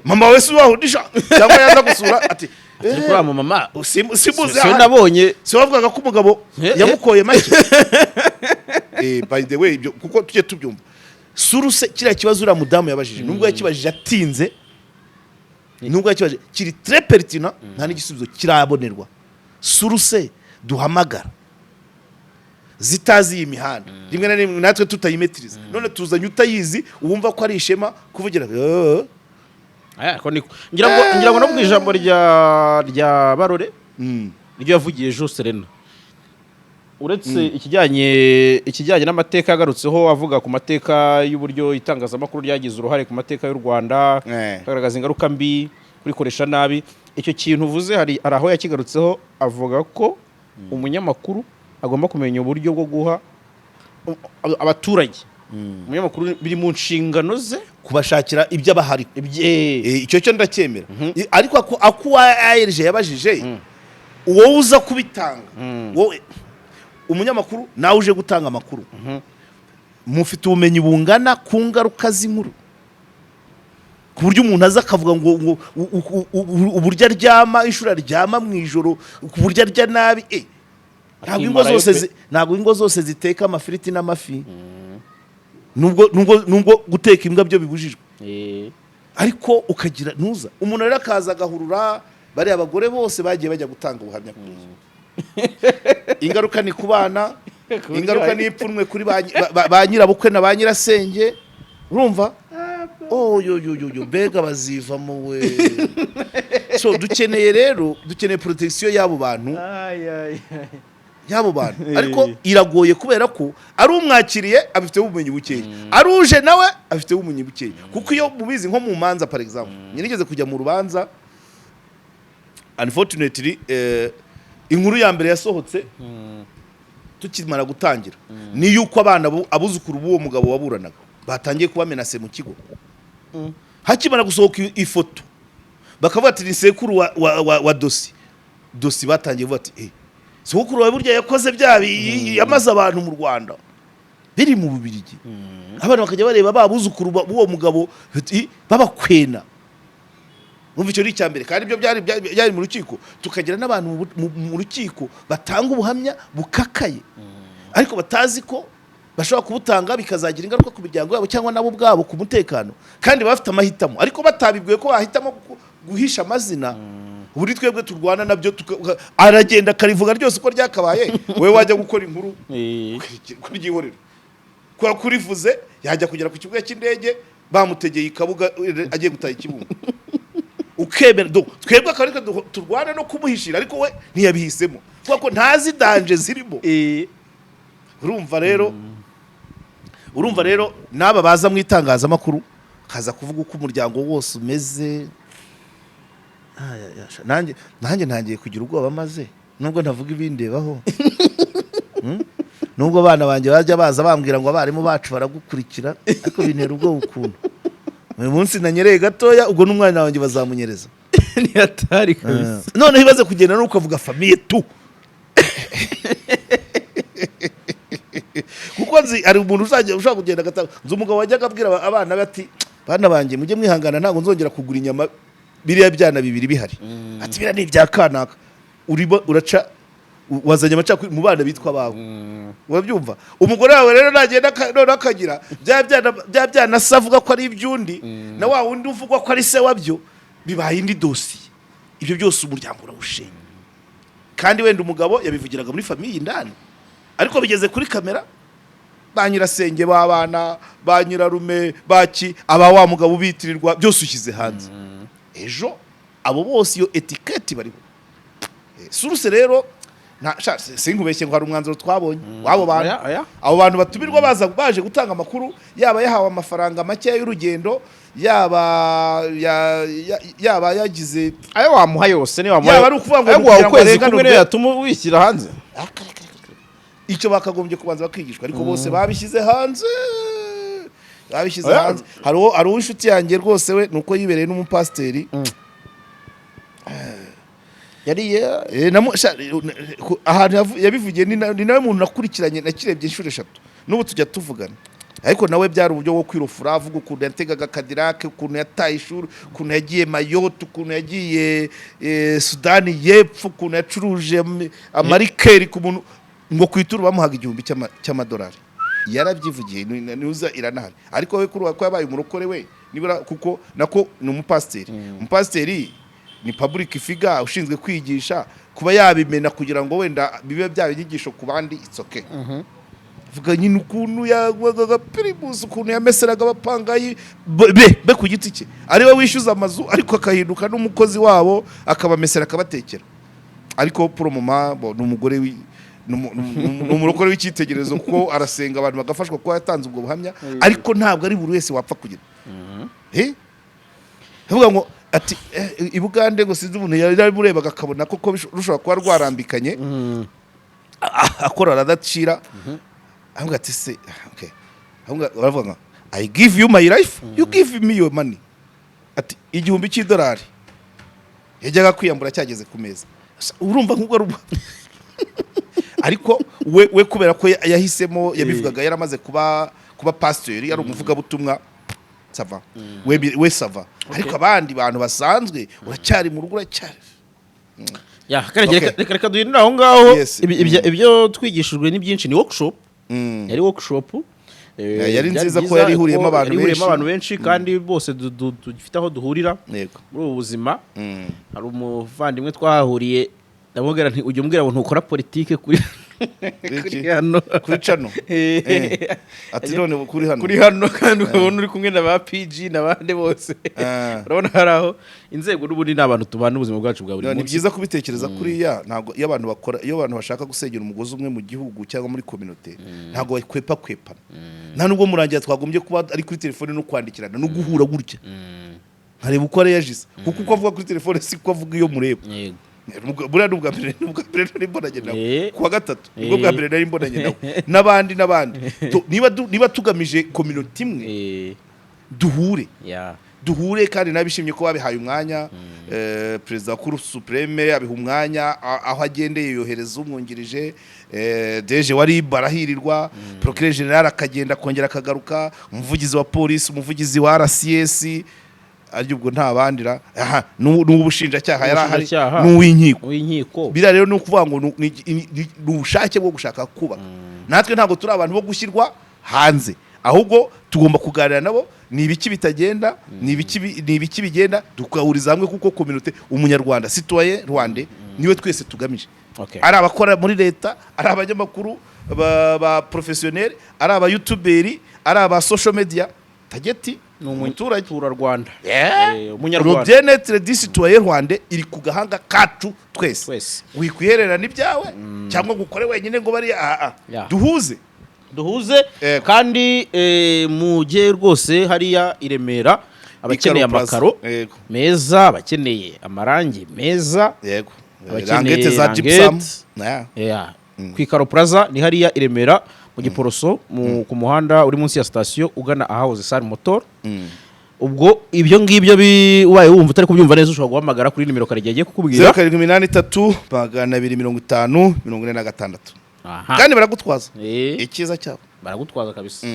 Speaker 1: mama wese wahudisha cyangwa yaza gusura ati
Speaker 2: kuri mama
Speaker 1: simuze
Speaker 2: nabonye
Speaker 1: si wavugaga ko umugabo yamukoye make by the way kuko tujye tubyumva suruse kiriya kibazo uriya mudamu yabajije nubwo yakibajije atinze nubwo yakibajije kiri très pertinent nta n'igisubizo kirabonerwa suruse duhamagara zitazi imihanda rimwe na rimwe natwe tutayimetiriza none tuzanye utayizi uwumva ko ari ishema kuvugira
Speaker 2: ngira ngo no mu ijambo rya Barore ryo yavugiye Jo Serena uretse ikijyanye n'amateka yagarutseho avuga ku mateka y'uburyo itangazamakuru ryagize uruhare ku mateka y'u Rwanda kagaragaza ingaruka mbi kurikoresha nabi icyo kintu uvuze hari aho yakigarutseho avuga ko umunyamakuru agomba kumenya uburyo bwo guha abaturage umunyamakuru biri mu nshingano ze
Speaker 1: kubashakira ibyo abahari icyo cyo ndacyemera ariko akuwa ARG yabajije wowe uza kubitanga wowe umunyamakuru nawe uje gutanga amakuru mufite ubumenyi bungana ku ngaruka z'inkuru ku buryo umuntu aza akavuga ngo uburyo aryama inshuro aryama mu ijoro ku buryo arya nabi ntabwo ingo zose ziteka amafiriti n'amafi nubwo guteka imbwa byo bibujijwe ariko ukagira ntuza umuntu rero akaza agahurura bari abagore bose bagiye bajya gutanga ubuhamya kuri ingaruka ni ku bana ingaruka ni ipfunwe kuri ba nyirabukwe na ba nyirasenge urumva yo mbega bazivamo we so dukeneye protection y'abo bantu ariko iragoye kubera ko ari umwakiriye afite ubumenyi bukeya ari uje nawe afite ubumenyi bukeya kuko iyo mubizi nko mu manza par exemple nigeze kujya mu rubanza unfortunately inkuru ya mbere yasohotse tukimara gutangira ni yuko abana abuzukuru b'uwo mugabo waburanaga batangiye kubamenase mu kigo hakimara gusohoka ifoto bakavuga ati ni sekuru wa dosi batangiye kuvuga ati sekuru wa burya yakoze yamaze abantu mu Rwanda biri mu Bubiligi abantu bakajya bareba babuzukuru b'uwo mugabo babakwena umva icyo icya mbere kandi ibyo byari mu rukiko tukagira n'abantu mu rukiko batanga ubuhamya bukakaye ariko batazi ko bashobora kubutanga bikazagira ingaruka ku miryango yabo cyangwa nabo ubwabo ku mutekano kandi bafite amahitamo ariko batabibwiye ko bahitamo guhisha amazina buri twebwe turwana nabyo aragenda karivuga ryose uko ryakabaye wowe wajya gukora inkuru kurigihorera kwa kurivuze yajya kugera ku kibuga cy'indege bamutegeye ikabuga agiye gutaha ikibungo ukemera twebwe akareka turwana no kumuhishira ariko we ntiyabihisemo kuko ntazi danje zirimo urumva rero naba baza mu itangazamakuru kaza kuvuga uko umuryango wose umeze nanjye ntangiye kugira ubwoba maze nubwo ntavuga ibindebaho nubwo abana banjye bajya baza bambwira ngo abarimu bacu baragukurikira ariko bintera ubwoba ukuntu uyu munsi nanyereye gatoya ubwo n'umwana wanjye bazamunyereza
Speaker 2: ntiyatari kabisa
Speaker 1: none ibaze kugenda nuko avuga famille tu kuko nzi ari umuntu ushaka kugenda gatanga nzi umugabo wajyaga abwira abana bati bana banjye mujye mwihangana ntabwo nzongera kugura inyama biriya byana bibiri bihari ati bira ni ibya kanaka uraca wazanye amacakuri mu bana bitwa bawe urabyumva umugore wawe rero nagenda none akagira bya byana savuga ko ari ibyundi na wa wundi uvugwa ko ari se wabyo bibaye indi dosiye ibyo byose umuryango urawushenye kandi wenda umugabo yabivugiraga muri famille indani ariko bigeze kuri kamera ba nyirasenge b'abana ba nyirarume baki aba wa mugabo ubitirirwa byose ushyize hanze ejo abo bose iyo etiketi bariho suruse rero sinkubeshye ngo hari umwanzuro twabonye wabo bantu abo bantu batumirwa baje gutanga amakuru yaba yahawe amafaranga make y'urugendo yaba yagize
Speaker 2: ayo wamuha yose ni wamuha
Speaker 1: yaba ari ukuvuga ngo
Speaker 2: ukwezi kumwe niyo yatuma wishyira hanze
Speaker 1: icyo bakagombye kubanza bakigishwa ariko bose babishyize hanze hari uwo inshuti yanjye rwose we nuko yibereye n'umupasiteri ahantu yabivugiye ni nawe muntu nakurikiranye nakirebye inshuro 3 n'ubu tujya tuvugana ariko nawe byari uburyo bwo kwirofura avuga ukuntu yategaga Cadillac ukuntu yataye ishuri ukuntu yagiye Mayotte ukuntu yagiye Sudani y'Epfo ukuntu yacuruje amarikeri ku muntu ngo kwituru bamuhaga 1,000 cy'amadolari yarabyivugiye niuza iranahari ariko we kuri ko yabaye umurokore we nibura kuko nako ni umupasiteri ni public figure ushinzwe kwigisha kuba yabimena kugira ngo wenda bibe byabinyigisho ku bandi it's okay vuga nyine ukuntu yagwaga primus ukuntu yameseraga abapangayi be ku giti cye ari we wishyuza amazu ariko akahinduka n'umukozi wabo akabamesera akabatekera ariko pour moment n'umugore n'umurokore w'icyitegererezo kuko arasenga abantu bagafashwa kuba yatanze ubwo buhamya ariko ntabwo ari buri wese wapfa kugira vuga ngo ati ibugande ngo sinzi umuntu yari burebaga akabona koko rushobora kuba rwarambikanye akora radacira ahubwo ati se okay ahubwo baravuga I give you my life you give me your money ati $1,000 yajyaga kwiyambura cyageze ku meza urumva nk'ubwo ariko we kubera ko yahisemo yabivugaga yaramaze kuba pastor yari umuvuga butumwa sava we sava ariko abandi bantu basanzwe uracyari mu rugo uracyari
Speaker 2: ya reka duhindura aho ngaho
Speaker 1: Yes.
Speaker 2: ibyo twigishijwe ni byinshi ni workshop yari workshop
Speaker 1: yari nziza ko yari ihuriyemo abantu
Speaker 2: benshi kandi bose dufite aho duhurira
Speaker 1: yego
Speaker 2: muri ubu buzima hari umuvandimwe twahahuriye ndamubwira nti ujye umbwira ngo ntukora politike kuri hano
Speaker 1: kuri cano ati none kuri
Speaker 2: hano kandi ukabona uri kumwe na ba PG n'abandi bose urabona hari aho inzego n'ubundi n'abantu tubana ubuzima bwacu bwa buri munsi
Speaker 1: ni byiza kubitekereza kuriya ntago iyo abantu bashaka gusengera umugozi umwe mu gihugu cyangwa muri community ntago bakwepa nta nubwo murangira twagombye kuba ari kuri telefone no kwandikirana no guhura gutya nkareba uko ari yajize kuko uko avuga kuri telefone si ko avuga iyo mureba buriya n'ubwa mbere nari mbonanye nawe kuwa gatatu nibwo bwa mbere nari mbonanye nawe n'abandi niba tugamije community imwe duhure kandi nabishimye ko babihaye umwanya perezida wa Cour Supreme abiha umwanya aho agendeye yohereza umwungirije deje wari barahirirwa procureur general akagenda kongera akagaruka umuvugizi wa police umuvugizi wa RCS aryo ubwo nta bandira n'ubushinjacyaha yarahari n'uwinkiko bira rero no kuvuga ngo n'ubushake bwo gushaka kubaka natwe ntago turi abantu bo gushyirwa hanze ahubwo tugomba kuganira nabo ni ibiki bitagenda ni ibiki bigenda tukahuriza hamwe kuko community umunyarwanda citoyen rwande niwe twese tugamije ari abakora muri leta ari abanyamakuru ba professionnel ari aba youtuberi ari aba social media tageti umuturage
Speaker 2: Rwanda
Speaker 1: umunyarwanda bien-être du citoyen rwandais iri ku gahanga kacu twese wikwiherera n'ibyawe cyangwa gukore wenyine ngo bari
Speaker 2: duhuze kandi mujye rwose hariya iremera abakeneye amakaro meza abakeneye amarangi meza
Speaker 1: yego
Speaker 2: rangete za gypsum kwikaro plaza ni hariya iremera mu Giporoso ku muhanda uri munsi ya station ugana ahahoze Sar Motor ubwo ibyo ngibyo ubaye wumva utari kubyumva neza ushobora guhamagara kuri nimero Karegeya agiye kukubwira
Speaker 1: 0783 250 46 kandi baragutwaza ikiza cyabo
Speaker 2: baragutwaza kabisa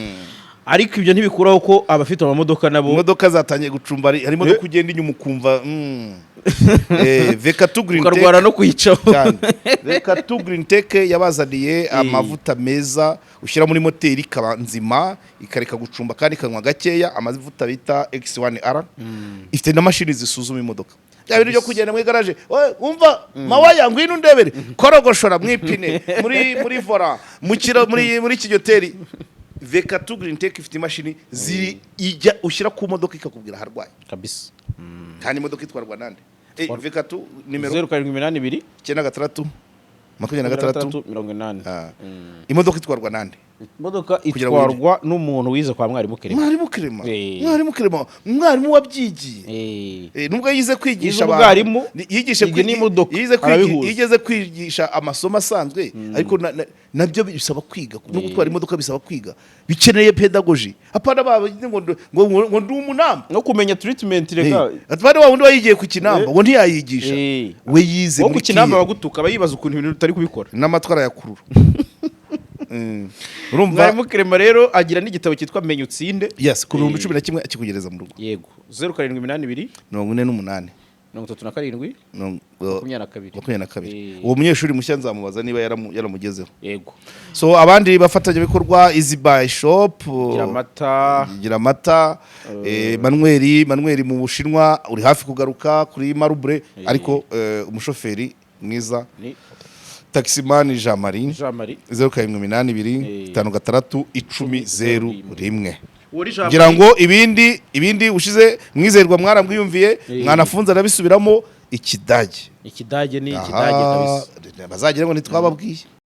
Speaker 2: ariko ibyo ntibikuraho ko abafite amamodoka nabo
Speaker 1: imodoka zatangiye gucumba harimo no kugenda inyuma ukumva Veka Green Tech
Speaker 2: ukarwara no kuyicaho
Speaker 1: Veka Green Tech yabazaniye amavuta meza ushyira muri moteri kabanzima ikareka gucumba kandi kanwa gakeya amavuta bita X1R ifite na mashini zisuzuma imodoka byabiri byo kugenda mu garage umva mawaya ngwino ndebere korogoshora mwipine muri vora muri kijoteri Veka Green Tech ifite imashini ziri ijya ushyira ku modoka ikakubwira harwaye
Speaker 2: kabisa
Speaker 1: kandi imodoka itwarwa nande Veka nimero
Speaker 2: 0782
Speaker 1: 96
Speaker 2: 23
Speaker 1: imodoka itwarwa nande
Speaker 2: imodoka itwarwa n'umuntu wize kwa mwarimu Kirema
Speaker 1: mwarimu wabyigiye nubwo yize kwigisha
Speaker 2: abantu
Speaker 1: yigeze kwigisha amasomo asanzwe ariko nabyo bisaba kwiga no gutwara imodoka bisaba kwiga bikeneye pedagogy apana ngo ndi umunamba
Speaker 2: no kumenya treatment reka
Speaker 1: atwari wa wundi wayigiye ku kinamba ngo ntiyayigisha we yize
Speaker 2: muri kinamba bagutuka bayibaza ukuntu ibintu tutari kubikora
Speaker 1: n'amatwara yakurura
Speaker 2: urumva mwarimu Kirema rero agira n'igitabo cyitwa Menya Utsinde
Speaker 1: ku 11 akikugereza mu rugo
Speaker 2: yego 0782
Speaker 1: 48
Speaker 2: 37
Speaker 1: 22 uwo munyeshuri mushya nzamubaza niba yaramugezeho
Speaker 2: yego
Speaker 1: so abandi bafatanya bikorwa Easy Buy Shop gira mata Manuel mu Bushinwa uri hafi kugaruka kuri Marubre ariko umushoferi mwiza Taximani Jean Marie 0782 56 1001 ngira ngo ibindi ushize mwizerwa mwarambwiyumviye mwanafunze arabisubiramo ikidage
Speaker 2: ni ikidage kabisa
Speaker 1: bazagira ngo ntitwababwiye